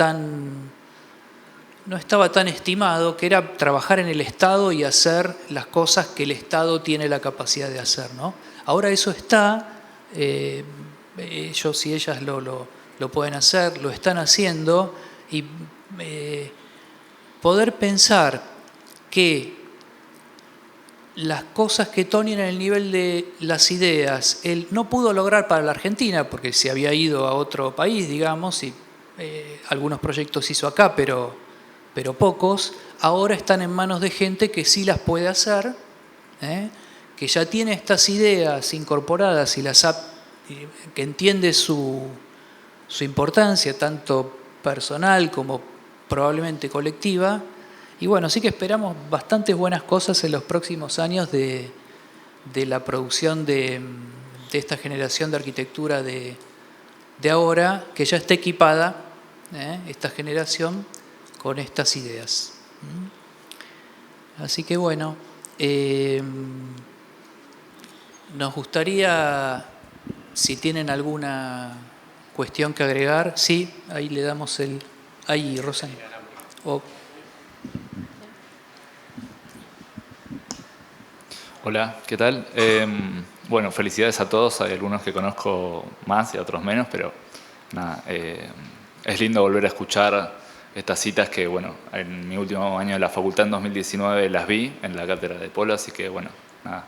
tan estimado, que era trabajar en el Estado y hacer las cosas que el Estado tiene la capacidad de hacer, ¿no? Ahora eso está, ellos y ellas lo pueden hacer, lo están haciendo, y poder pensar que las cosas que Tony en el nivel de las ideas, él no pudo lograr para la Argentina, porque se había ido a otro país, digamos, y algunos proyectos hizo acá, pero pocos, ahora están en manos de gente que sí las puede hacer, que ya tiene estas ideas incorporadas y que entiende su importancia, tanto personal como probablemente colectiva. Y bueno, sí que esperamos bastantes buenas cosas en los próximos años de la producción de esta generación de arquitectura de ahora, que ya está equipada, esta generación, con estas ideas. Así que bueno, nos gustaría, si tienen alguna cuestión que agregar, sí, ahí le damos ahí, Rosen. Hola, ¿qué tal? Bueno, felicidades a todos. Hay algunos que conozco más y otros menos, pero nada, es lindo volver a escuchar estas citas que, bueno, en mi último año de la facultad en 2019 las vi en la cátedra de Polo, así que, bueno, nada,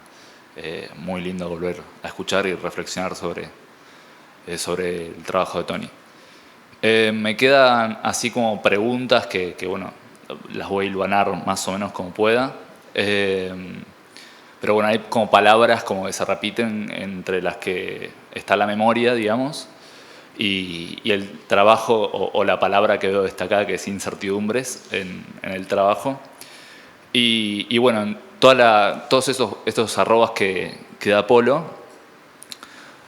muy lindo volver a escuchar y reflexionar sobre el trabajo de Tony. Me quedan así como preguntas que, bueno, las voy a hilvanar más o menos como pueda. Pero bueno, hay como palabras como que se repiten entre las que está la memoria, digamos, y el trabajo o la palabra que veo destacada, que es incertidumbres en el trabajo. Y bueno, todos estos arrobas que da Polo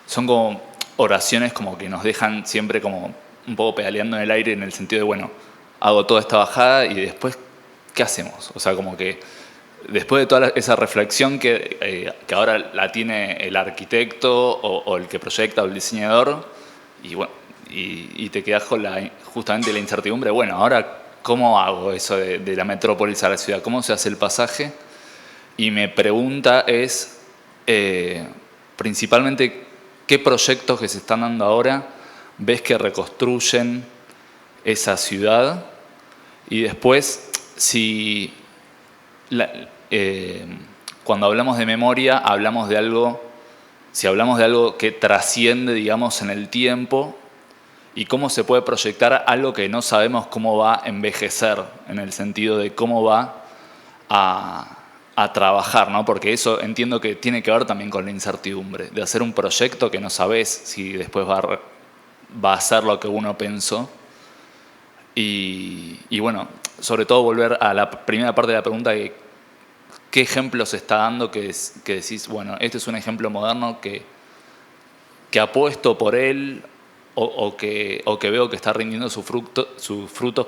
son como oraciones como que nos dejan siempre como un poco pedaleando en el aire, en el sentido de, bueno, hago toda esta bajada y después, ¿qué hacemos? O sea, como que después de toda esa reflexión que ahora la tiene el arquitecto o el que proyecta o el diseñador, y bueno, y te quedas con justamente la incertidumbre, bueno, ahora, ¿cómo hago eso de la metrópolis a la ciudad? ¿Cómo se hace el pasaje? Y mi pregunta es, principalmente, ¿qué proyectos que se están dando ahora ves que reconstruyen esa ciudad? Y después, si cuando hablamos de memoria, si hablamos de algo que trasciende, digamos, en el tiempo, y cómo se puede proyectar algo que no sabemos cómo va a envejecer, en el sentido de cómo va a trabajar, ¿no? Porque eso entiendo que tiene que ver también con la incertidumbre, de hacer un proyecto que no sabes si después va a ser lo que uno pensó. Y bueno, sobre todo volver a la primera parte de la pregunta, ¿qué ejemplo se está dando que decís, bueno, este es un ejemplo moderno que apuesto por él o que veo que está rindiendo sus frutos,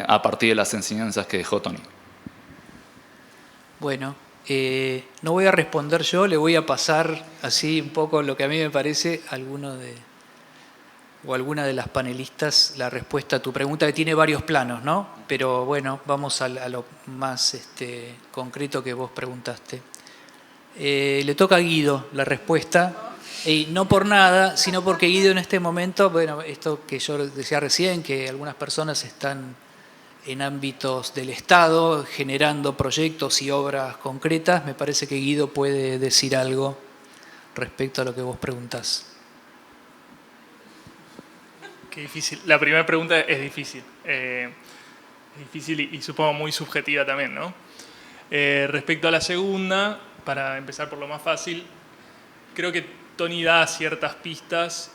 a partir de las enseñanzas que dejó Tony? Bueno, no voy a responder yo, le voy a pasar así un poco lo que a mí me parece alguna de las panelistas la respuesta a tu pregunta, que tiene varios planos, ¿no? Pero bueno, vamos a lo más concreto que vos preguntaste. Le toca a Guido la respuesta, y no por nada, sino porque Guido en este momento, bueno, esto que yo decía recién, que algunas personas están en ámbitos del Estado generando proyectos y obras concretas, me parece que Guido puede decir algo respecto a lo que vos preguntás. Qué difícil. La primera pregunta es difícil. Es difícil y supongo muy subjetiva también, ¿no? Respecto a la segunda, para empezar por lo más fácil, creo que Tony da ciertas pistas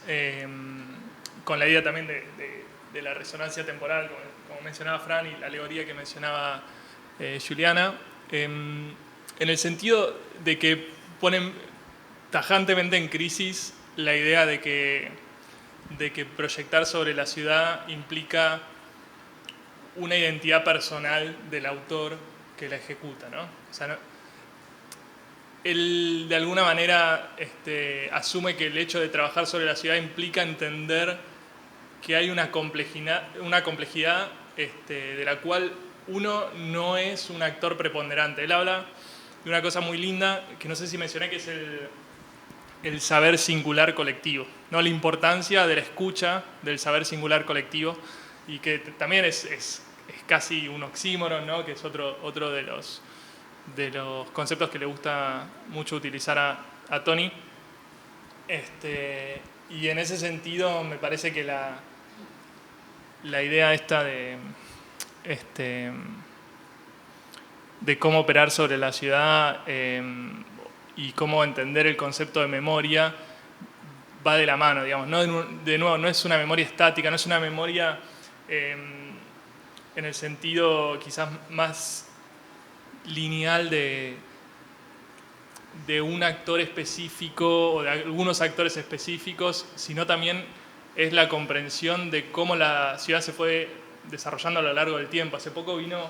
con la idea también de la resonancia temporal, como mencionaba Fran, y la alegoría que mencionaba Juliana, en el sentido de que ponen tajantemente en crisis la idea de que proyectar sobre la ciudad implica una identidad personal del autor que la ejecuta, ¿no? O sea, él de alguna manera asume que el hecho de trabajar sobre la ciudad implica entender que hay una complejidad de la cual uno no es un actor preponderante. Él habla de una cosa muy linda, que no sé si mencioné, que es el saber singular colectivo, ¿no? La importancia de la escucha del saber singular colectivo, y que también es casi un oxímoron, ¿no? Que es otro de los conceptos que le gusta mucho utilizar a Tony. Y en ese sentido me parece que la idea esta de cómo operar sobre la ciudad y cómo entender el concepto de memoria va de la mano, digamos. De nuevo, no es una memoria estática, no es una memoria en el sentido quizás más lineal de un actor específico o de algunos actores específicos, sino también es la comprensión de cómo la ciudad se fue desarrollando a lo largo del tiempo. Hace poco vino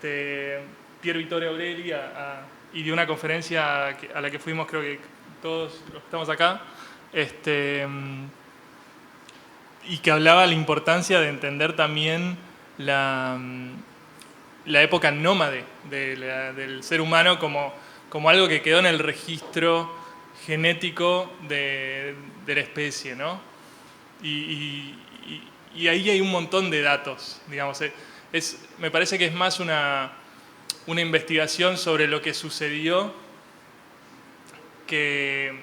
Pier Vittorio Aureli y dio una conferencia a la que fuimos, creo que todos los que estamos acá, y que hablaba de la importancia de entender también la época nómade del ser humano como algo que quedó en el registro genético de la especie, ¿no? Y ahí hay un montón de datos, digamos. Me parece que es más una investigación sobre lo que sucedió que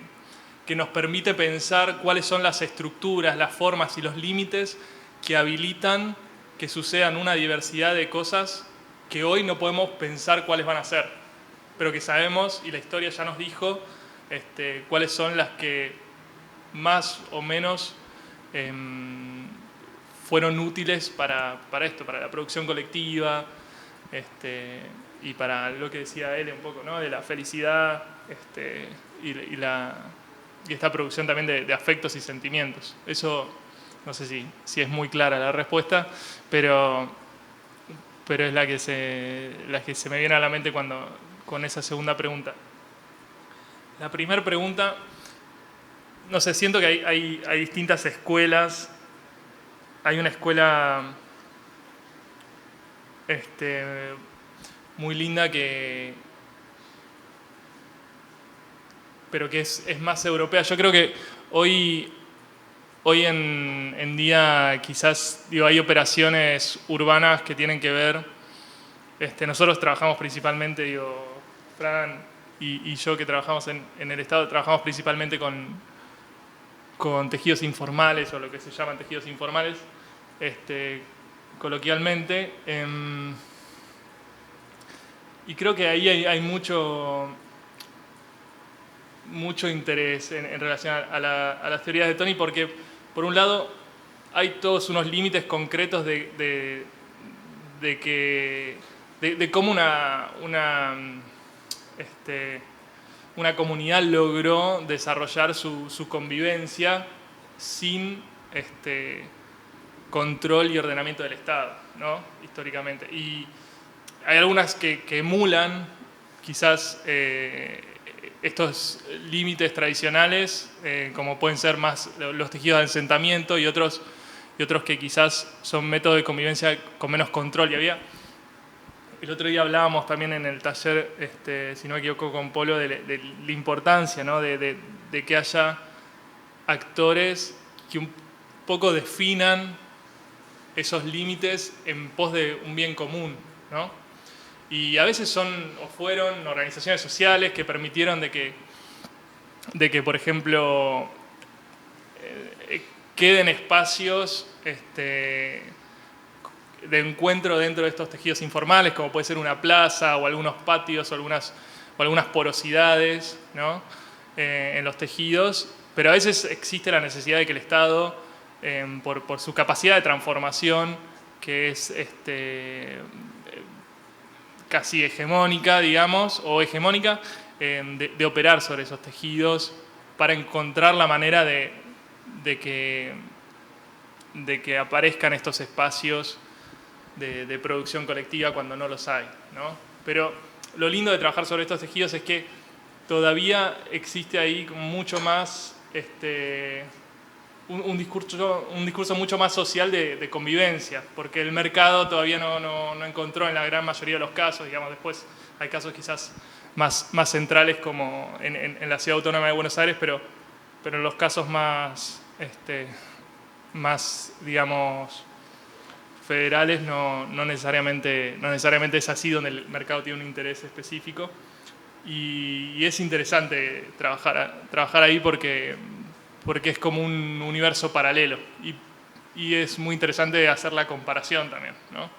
nos permite pensar cuáles son las estructuras, las formas y los límites que habilitan que sucedan una diversidad de cosas que hoy no podemos pensar cuáles van a ser, pero que sabemos, y la historia ya nos dijo, cuáles son las que más o menos fueron útiles para esto, para la producción colectiva, y para lo que decía él un poco, ¿no? De la felicidad y esta producción también de afectos y sentimientos. Eso, no sé si es muy clara la respuesta, pero es la que se me viene a la mente con esa segunda pregunta. La primera pregunta, no sé, siento que hay distintas escuelas. Hay una escuela muy linda pero que es más europea. Yo creo que hoy en día quizás hay operaciones urbanas que tienen que ver. Nosotros trabajamos principalmente, Fran y yo que trabajamos en el Estado, trabajamos principalmente con tejidos informales, o lo que se llaman tejidos informales, coloquialmente. Y creo que ahí hay mucho interés en relación a las teorías de Tony, porque por un lado hay todos unos límites concretos de cómo una comunidad logró desarrollar su convivencia sin control y ordenamiento del Estado, ¿no? Históricamente. Y hay algunas que emulan quizás estos límites tradicionales, como pueden ser más los tejidos de asentamiento, y otros que quizás son métodos de convivencia con menos control. Y el otro día hablábamos también en el taller, si no me equivoco, con Polo, de la importancia, ¿no? de que haya actores que un poco definan esos límites en pos de un bien común, ¿no? Y a veces fueron organizaciones sociales que permitieron de que por ejemplo, queden espacios de encuentro dentro de estos tejidos informales, como puede ser una plaza o algunos patios o algunas porosidades, ¿no? En los tejidos, pero a veces existe la necesidad de que el Estado, por su capacidad de transformación, que es casi hegemónica, digamos, o hegemónica, de operar sobre esos tejidos para encontrar la manera de que aparezcan estos espacios de producción colectiva cuando no los hay, ¿no? Pero lo lindo de trabajar sobre estos tejidos es que todavía existe ahí mucho más un discurso mucho más social de convivencia, porque el mercado todavía no encontró en la gran mayoría de los casos, digamos. Después hay casos quizás más centrales, como en la Ciudad Autónoma de Buenos Aires, pero en los casos más digamos, federales no necesariamente es así, donde el mercado tiene un interés específico. Y es interesante trabajar ahí porque es como un universo paralelo, y es muy interesante hacer la comparación también, ¿no?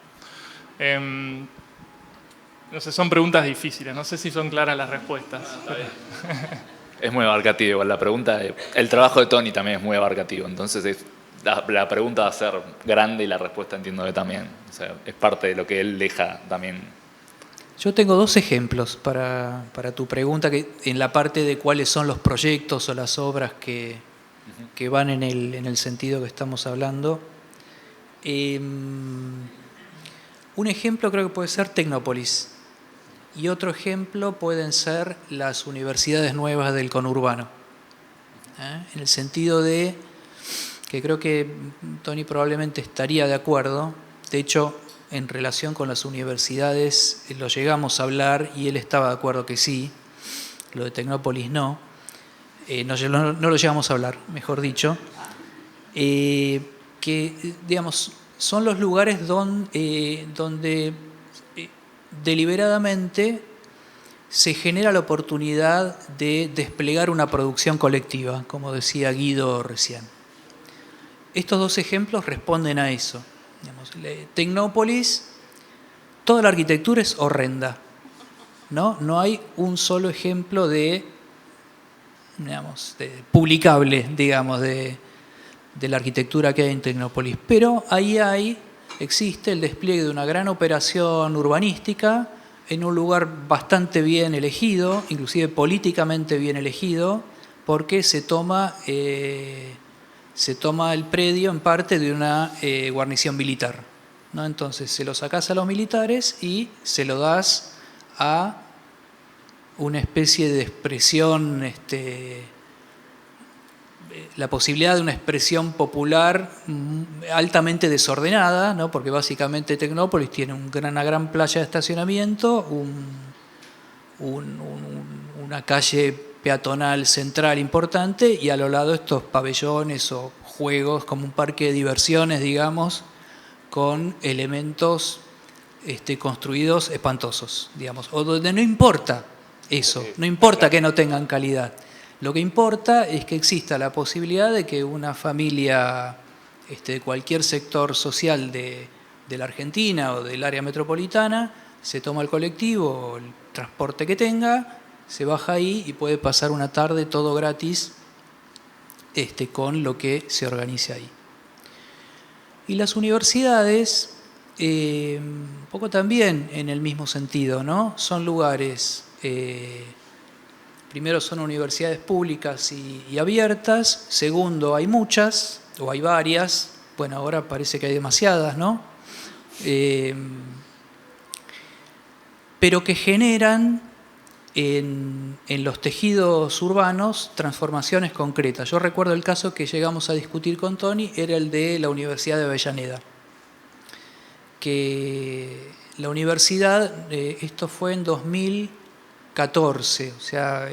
No sé, son preguntas difíciles, no sé si son claras las respuestas. Es muy abarcativo igual la pregunta. El trabajo de Tony también es muy abarcativo, entonces la pregunta va a ser grande y la respuesta entiendo que también. O sea, es parte de lo que él deja también. Yo tengo dos ejemplos para tu pregunta, que en la parte de cuáles son los proyectos o las obras que van en el sentido que estamos hablando. Un ejemplo creo que puede ser Tecnópolis, y otro ejemplo pueden ser las universidades nuevas del conurbano, en el sentido de que creo que Tony probablemente estaría de acuerdo. De hecho, en relación con las universidades lo llegamos a hablar y él estaba de acuerdo que sí, lo de Tecnópolis no. No lo llegamos a hablar, mejor dicho. que, digamos, son los lugares donde deliberadamente se genera la oportunidad de desplegar una producción colectiva, como decía Guido recién. Estos dos ejemplos responden a eso. Digamos, Tecnópolis, toda la arquitectura es horrenda, ¿no? No hay un solo ejemplo de publicable, digamos, de la arquitectura que hay en Tecnópolis. Pero ahí existe el despliegue de una gran operación urbanística en un lugar bastante bien elegido, inclusive políticamente bien elegido, porque se toma el predio en parte de una guarnición militar, ¿no? Entonces se lo sacás a los militares y se lo das a una especie de expresión, la posibilidad de una expresión popular altamente desordenada, ¿no? Porque básicamente Tecnópolis tiene una gran playa de estacionamiento, una calle peatonal central importante y a lo lado estos pabellones o juegos como un parque de diversiones, digamos, con elementos construidos espantosos, digamos, o donde no importa eso, no importa que no tengan calidad. Lo que importa es que exista la posibilidad de que una familia de cualquier sector social de la Argentina o del área metropolitana se toma el colectivo o el transporte que tenga, se baja ahí y puede pasar una tarde todo gratis con lo que se organice ahí. Y las universidades, un poco también en el mismo sentido, ¿no? Son lugares... Primero son universidades públicas y abiertas, segundo hay muchas o hay varias, bueno ahora parece que hay demasiadas, ¿no? Pero que generan en los tejidos urbanos transformaciones concretas. Yo recuerdo el caso que llegamos a discutir con Tony, era el de la Universidad de Avellaneda, que la universidad, esto fue en 2014, o sea,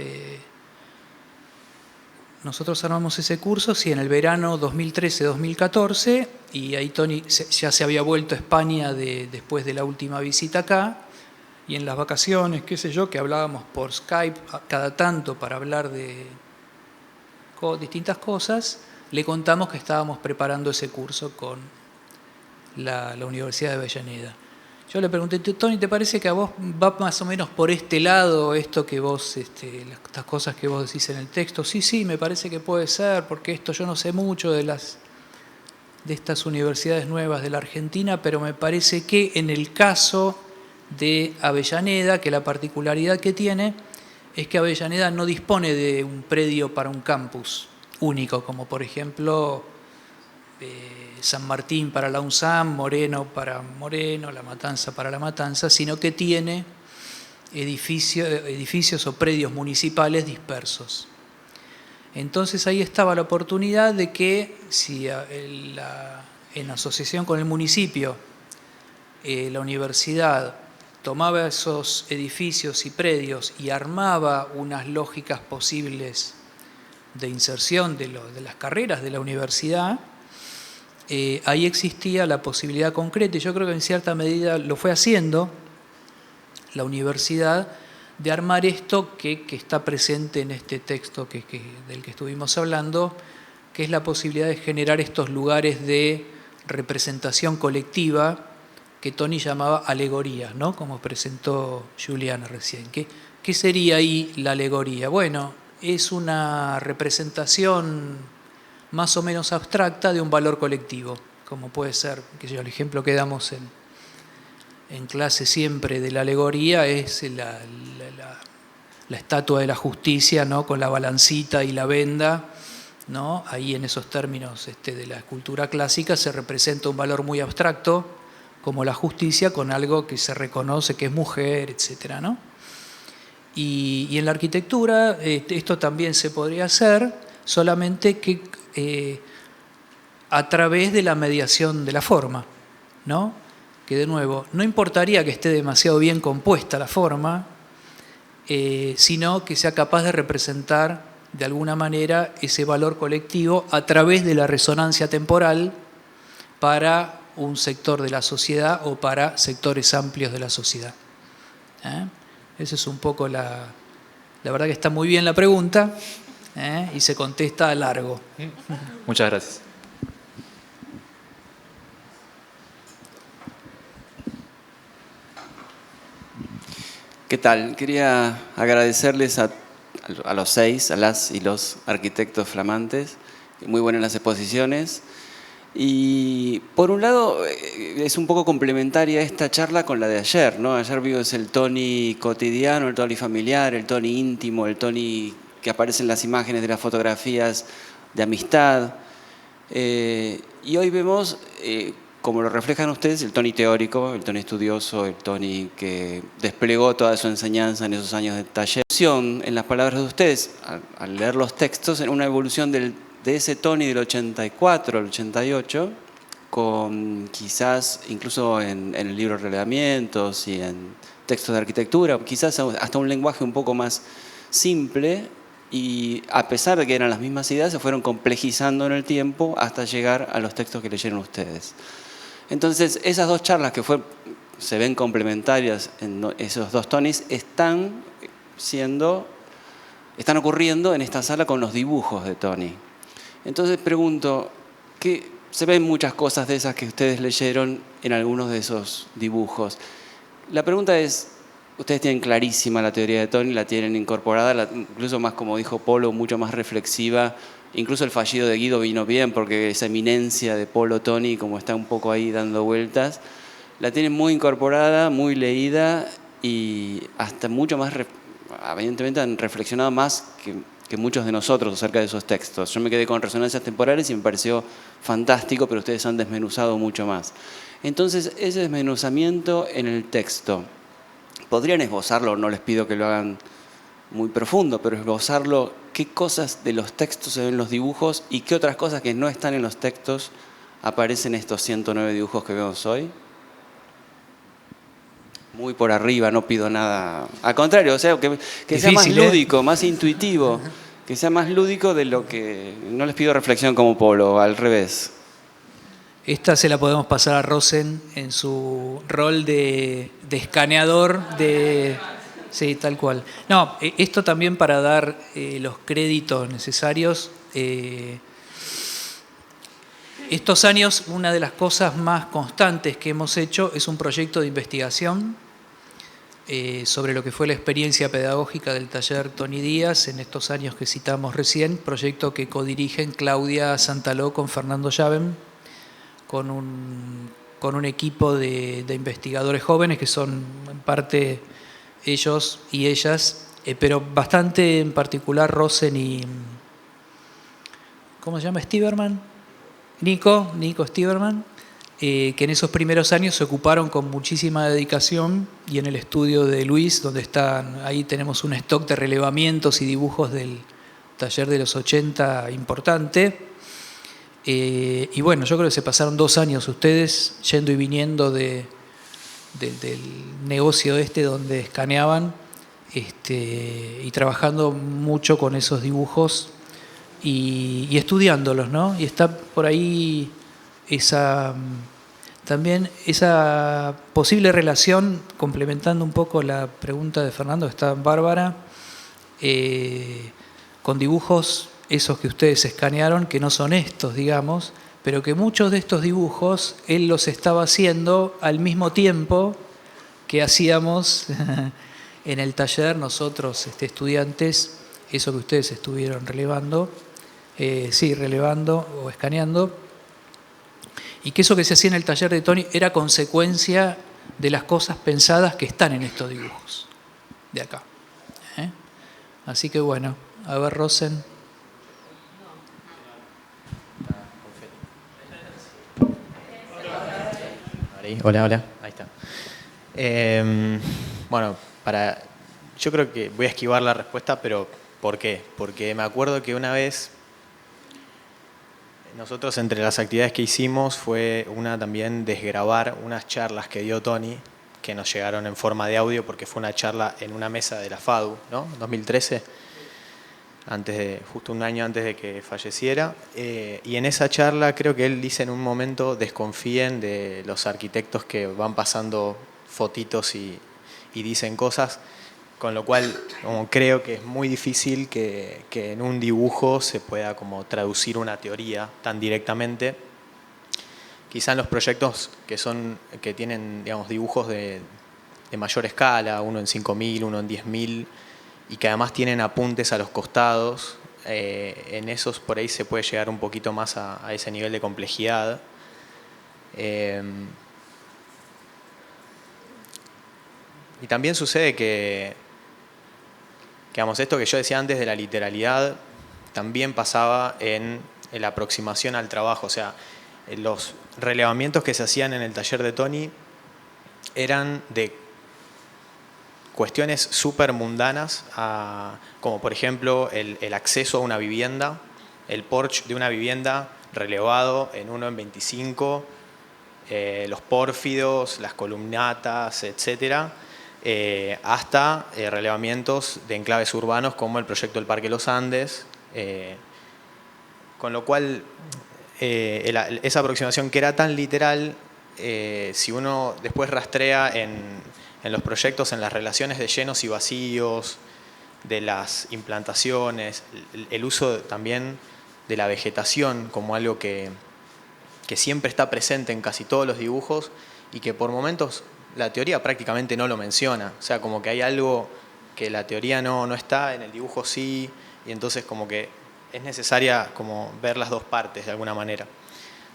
nosotros armamos ese curso, sí, en el verano 2013-2014, y ahí Tony ya se había vuelto a España después de la última visita acá, y en las vacaciones, qué sé yo, que hablábamos por Skype cada tanto para hablar de distintas cosas, le contamos que estábamos preparando ese curso con la Universidad de Avellaneda. Yo le pregunté, Tony, ¿te parece que a vos va más o menos por este lado esto que vos, estas cosas que vos decís en el texto? Sí, me parece que puede ser, porque esto yo no sé mucho de estas universidades nuevas de la Argentina, pero me parece que en el caso de Avellaneda, que la particularidad que tiene es que Avellaneda no dispone de un predio para un campus único, como por ejemplo San Martín para la UNSAM, Moreno para Moreno, La Matanza para La Matanza, sino que tiene edificios o predios municipales dispersos. Entonces ahí estaba la oportunidad de que si en asociación con el municipio la universidad tomaba esos edificios y predios y armaba unas lógicas posibles de inserción de las carreras de la universidad, ahí existía la posibilidad concreta, y yo creo que en cierta medida lo fue haciendo la universidad, de armar esto que está presente en este texto del que estuvimos hablando, que es la posibilidad de generar estos lugares de representación colectiva que Tony llamaba alegorías, ¿no? Como presentó Juliana recién. ¿Qué sería ahí la alegoría? Bueno, es una representación más o menos abstracta de un valor colectivo, como puede ser, el ejemplo que damos en clase siempre de la alegoría es la estatua de la justicia, ¿no? Con la balancita y la venda, ¿no? Ahí en esos términos de la escultura clásica se representa un valor muy abstracto, como la justicia, con algo que se reconoce que es mujer, etcétera, ¿no? Y en la arquitectura esto también se podría hacer, solamente que a través de la mediación de la forma, ¿no? Que de nuevo, no importaría que esté demasiado bien compuesta la forma, sino que sea capaz de representar de alguna manera ese valor colectivo a través de la resonancia temporal para un sector de la sociedad o para sectores amplios de la sociedad. Esa es un poco la verdad que está muy bien la pregunta, y se contesta a largo. Muchas gracias. ¿Qué tal? Quería agradecerles a los 6, a las y los arquitectos flamantes. Muy buenas las exposiciones. Y por un lado, es un poco complementaria esta charla con la de ayer, ¿no? Ayer vimos el Tony cotidiano, el Tony familiar, el Tony íntimo, el Tony que aparece en las imágenes de las fotografías de amistad. Y hoy vemos, como lo reflejan ustedes, el Tony teórico, el Tony estudioso, el Tony que desplegó toda su enseñanza en esos años de taller. En las palabras de ustedes, al leer los textos, en una evolución de ese Tony del 84 al 88, con quizás incluso en el libro Relevamientos y en textos de arquitectura, quizás hasta un lenguaje un poco más simple, y a pesar de que eran las mismas ideas, se fueron complejizando en el tiempo hasta llegar a los textos que leyeron ustedes. Entonces, esas dos charlas que se ven complementarias en esos dos Tonys están ocurriendo en esta sala con los dibujos de Tony. Entonces pregunto, se ven muchas cosas de esas que ustedes leyeron en algunos de esos dibujos. La pregunta es, ustedes tienen clarísima la teoría de Tony, la tienen incorporada, incluso más, como dijo Polo, mucho más reflexiva. Incluso el fallido de Guido vino bien, porque esa eminencia de Polo Tony, como está un poco ahí dando vueltas, la tienen muy incorporada, muy leída y hasta mucho más, evidentemente han reflexionado más que muchos de nosotros acerca de esos textos. Yo me quedé con Resonancias Temporales y me pareció fantástico, pero ustedes han desmenuzado mucho más. Entonces, ese desmenuzamiento en el texto, ¿podrían esbozarlo? No les pido que lo hagan muy profundo, pero esbozarlo, qué cosas de los textos se ven en los dibujos y qué otras cosas que no están en los textos aparecen en estos 109 dibujos que vemos hoy. Muy por arriba, no pido nada. Al contrario, o sea, que sea más lúdico, más intuitivo, que sea más lúdico de lo que... No les pido reflexión como Polo, al revés. Esta se la podemos pasar a Rosen en su rol de escaneador de... Sí, tal cual. No, esto también para dar los créditos necesarios. Estos años, una de las cosas más constantes que hemos hecho es un proyecto de investigación sobre lo que fue la experiencia pedagógica del taller Tony Díaz en estos años que citamos recién, proyecto que codirigen Claudia Santaló con Fernando Llaven, con un equipo de investigadores jóvenes que son en parte ellos y ellas, pero bastante en particular Rosen y... ¿Cómo se llama? ¿Stiberman? Nico Stiberman, que en esos primeros años se ocuparon con muchísima dedicación, y en el estudio de Luis, donde están, ahí tenemos un stock de relevamientos y dibujos del taller de los 80 importante. Y bueno, yo creo que se pasaron 2 años ustedes yendo y viniendo del negocio donde escaneaban, y trabajando mucho con esos dibujos y estudiándolos, ¿no? Y está por ahí también esa posible relación, complementando un poco la pregunta de Fernando, que está Bárbara, con dibujos esos que ustedes escanearon, que no son estos, digamos, pero que muchos de estos dibujos él los estaba haciendo al mismo tiempo que hacíamos en el taller nosotros, estudiantes, eso que ustedes estuvieron relevando o escaneando, y que eso que se hacía en el taller de Tony era consecuencia de las cosas pensadas que están en estos dibujos de acá. Así que bueno, a ver, Rosen. Hola, ahí está. Bueno, yo creo que voy a esquivar la respuesta, pero ¿por qué? Porque me acuerdo que una vez nosotros, entre las actividades que hicimos, fue una también desgravar unas charlas que dio Tony, que nos llegaron en forma de audio, porque fue una charla en una mesa de la FADU, ¿no? 2013. justo un año antes de que falleciera. Y en esa charla creo que él dice en un momento: desconfíen de los arquitectos que van pasando fotitos y dicen cosas, con lo cual como creo que es muy difícil que en un dibujo se pueda como traducir una teoría tan directamente. Quizá en los proyectos que tienen, digamos, dibujos de mayor escala, uno en 5.000, uno en 10.000, y que además tienen apuntes a los costados, en esos por ahí se puede llegar un poquito más a ese nivel de complejidad. Y también sucede que, digamos, esto que yo decía antes de la literalidad también pasaba en la aproximación al trabajo. O sea, los relevamientos que se hacían en el taller de Tony eran de cuestiones súper mundanas, como por ejemplo el acceso a una vivienda, el porche de una vivienda relevado en 1 en 25, los pórfidos, las columnatas, etcétera, hasta relevamientos de enclaves urbanos como el proyecto del Parque Los Andes, con lo cual esa aproximación que era tan literal, si uno después rastrea en los proyectos, en las relaciones de llenos y vacíos, de las implantaciones, el uso también de la vegetación como algo que siempre está presente en casi todos los dibujos y que por momentos la teoría prácticamente no lo menciona. O sea, como que hay algo que la teoría no está, en el dibujo sí, y entonces como que es necesaria como ver las dos partes de alguna manera.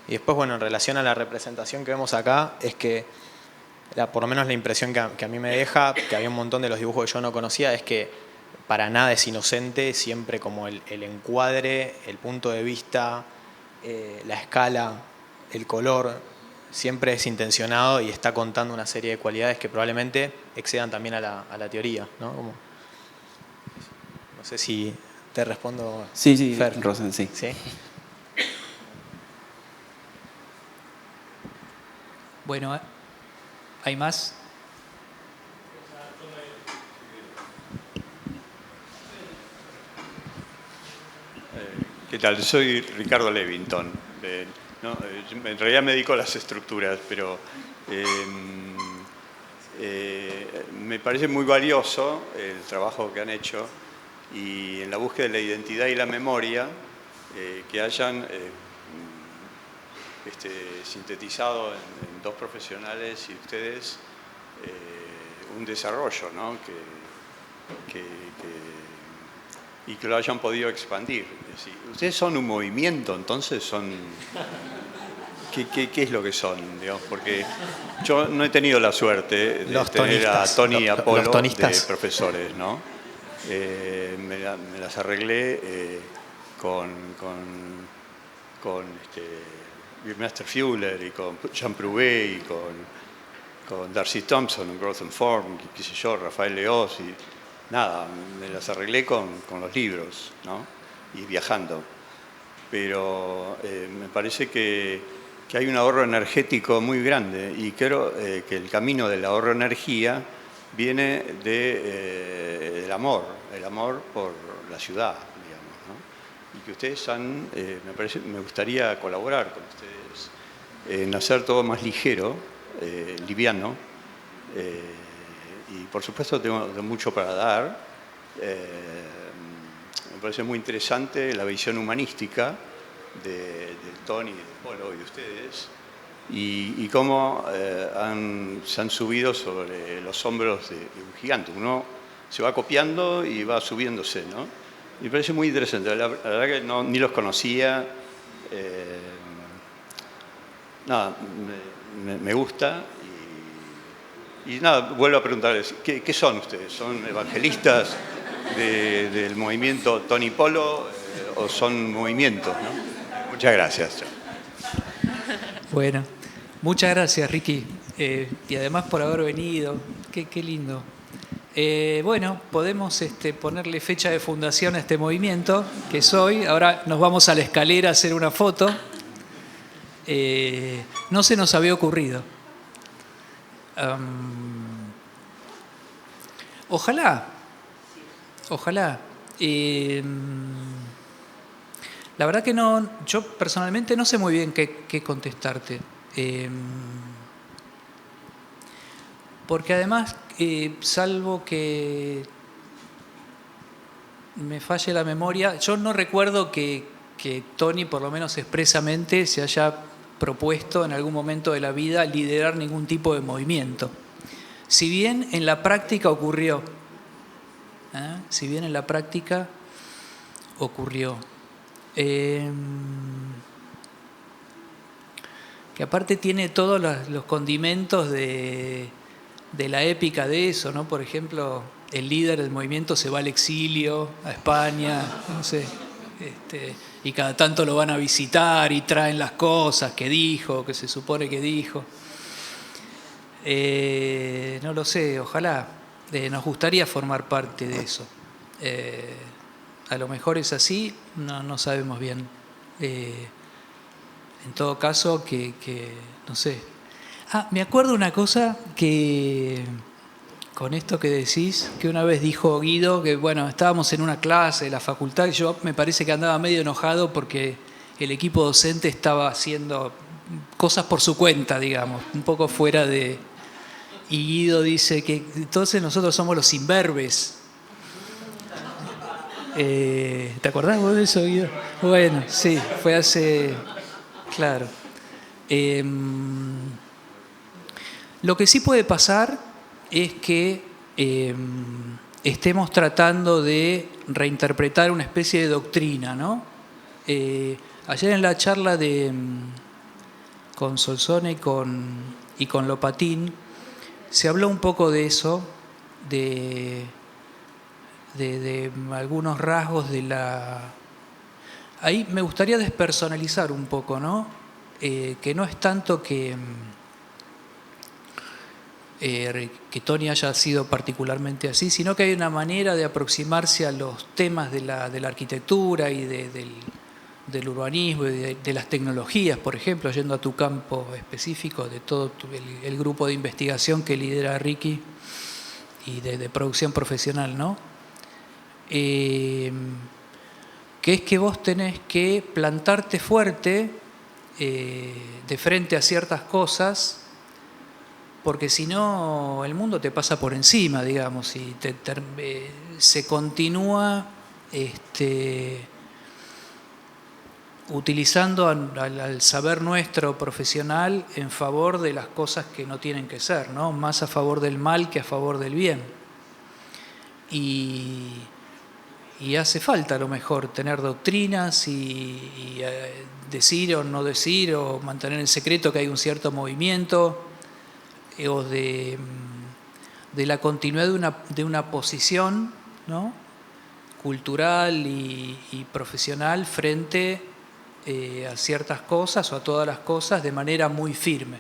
Y después, bueno, en relación a la representación que vemos acá, es que por lo menos la impresión que a mí me deja, que había un montón de los dibujos que yo no conocía, es que para nada es inocente, siempre como el encuadre, el punto de vista, la escala, el color, siempre es intencionado y está contando una serie de cualidades que probablemente excedan también a la teoría, ¿no? No sé si te respondo. Sí, Fer. Rosen, sí. ¿Sí? Bueno, ¿hay más? ¿Qué tal? Soy Ricardo Levington. En realidad me dedico a las estructuras, pero me parece muy valioso el trabajo que han hecho y en la búsqueda de la identidad y la memoria que hayan sintetizado en dos profesionales y ustedes un desarrollo, ¿no? Y que lo hayan podido expandir. Es decir, ustedes son un movimiento, entonces son... ¿Qué es lo que son? Digamos, porque yo no he tenido la suerte de tener a Tony y a Polo de profesores, ¿no? Me las arreglé con Master Fuller y con Jean Prouvé y con Darcy Thompson en Growth and Form, qué sé yo, Rafael Leoz y nada, me las arreglé con los libros, ¿no? Y viajando. Pero me parece que hay un ahorro energético muy grande y creo que el camino del ahorro de energía viene del amor, el amor por la ciudad, digamos, ¿no? Y que ustedes me gustaría colaborar con ustedes en hacer todo más ligero, liviano, y por supuesto tengo mucho para dar. Me parece muy interesante la visión humanística de Tony, de Polo y de ustedes, y cómo se han subido sobre los hombros de un gigante. Uno se va copiando y va subiéndose, ¿no? Y me parece muy interesante. La verdad que ni los conocía. Nada, me gusta. Y nada, vuelvo a preguntarles, ¿qué son ustedes? ¿Son evangelistas del movimiento Tony Polo o son movimientos, ¿no? Muchas gracias. Bueno, muchas gracias, Ricky. Y además por haber venido. Qué lindo. Bueno, podemos ponerle fecha de fundación a este movimiento, que es hoy. Ahora nos vamos a la escalera a hacer una foto. No se nos había ocurrido. Ojalá La verdad que no, yo personalmente no sé muy bien qué contestarte. Porque además, salvo que me falle la memoria, yo no recuerdo que Tony, por lo menos expresamente, se haya propuesto en algún momento de la vida liderar ningún tipo de movimiento. Si bien en la práctica ocurrió. Si bien en la práctica ocurrió. Que aparte tiene todos los condimentos de la épica de eso, ¿no? Por ejemplo, el líder del movimiento se va al exilio, a España, no sé, y cada tanto lo van a visitar y traen las cosas que dijo, que se supone que dijo. No lo sé, ojalá. Nos gustaría formar parte de eso. A lo mejor es así, no sabemos bien. En todo caso, no sé. Me acuerdo una cosa que, con esto que decís, que una vez dijo Guido, que bueno, estábamos en una clase de la facultad y yo me parece que andaba medio enojado porque el equipo docente estaba haciendo cosas por su cuenta, digamos, un poco fuera de... Y Guido dice que entonces nosotros somos los imberbes. ¿Te acordás vos de eso, Guido? Bueno, sí, fue hace... Claro. Lo que sí puede pasar es que estemos tratando de reinterpretar una especie de doctrina, ¿no? Ayer en la charla con Solsone y con Lopatín, se habló un poco de eso, de algunos rasgos de la... Ahí me gustaría despersonalizar un poco, ¿no? Que no es tanto que Tony haya sido particularmente así, sino que hay una manera de aproximarse a los temas de la arquitectura y del urbanismo y de las tecnologías, por ejemplo, yendo a tu campo específico, de todo el grupo de investigación que lidera Ricky y de producción profesional, ¿no? Que es que vos tenés que plantarte fuerte de frente a ciertas cosas, porque si no el mundo te pasa por encima, digamos, y se continúa utilizando al saber nuestro profesional en favor de las cosas que no tienen que ser, ¿no? Más a favor del mal que a favor del bien. Y hace falta a lo mejor tener doctrinas y decir o no decir o mantener en secreto que hay un cierto movimiento o de la continuidad de una posición, ¿no? Cultural y profesional frente a ciertas cosas o a todas las cosas de manera muy firme,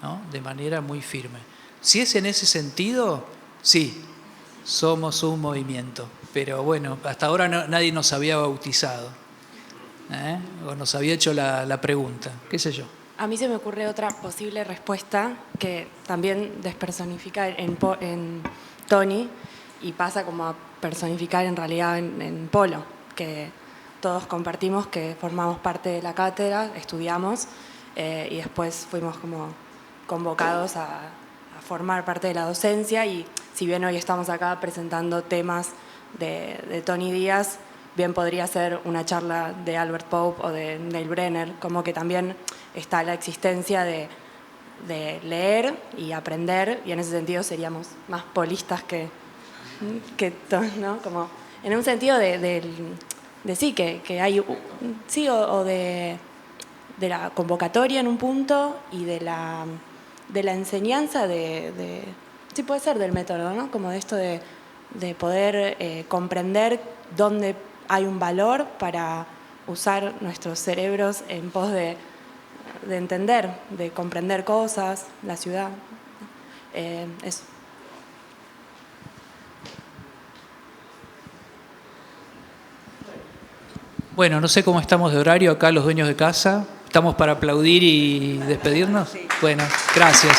¿no? De manera muy firme. Si es en ese sentido, sí, somos un movimiento. Pero bueno, hasta ahora nadie nos había bautizado, o nos había hecho la pregunta, qué sé yo. A mí se me ocurre otra posible respuesta que también despersonifica en Tony y pasa como a personificar en realidad en Polo, que todos compartimos que formamos parte de la cátedra, estudiamos y después fuimos como convocados a formar parte de la docencia y si bien hoy estamos acá presentando temas de Tony Díaz, bien podría ser una charla de Albert Pope o de Neil Brenner, como que también está la existencia de leer y aprender, y en ese sentido seríamos más polistas que ¿no? Como en un sentido de sí, que hay, sí, o de la convocatoria en un punto y de la enseñanza sí puede ser del método, ¿no? Como de esto de poder comprender dónde hay un valor para usar nuestros cerebros en pos de entender, de comprender cosas, la ciudad. Eso. Bueno, no sé cómo estamos de horario acá los dueños de casa. ¿Estamos para aplaudir y despedirnos? Bueno, gracias.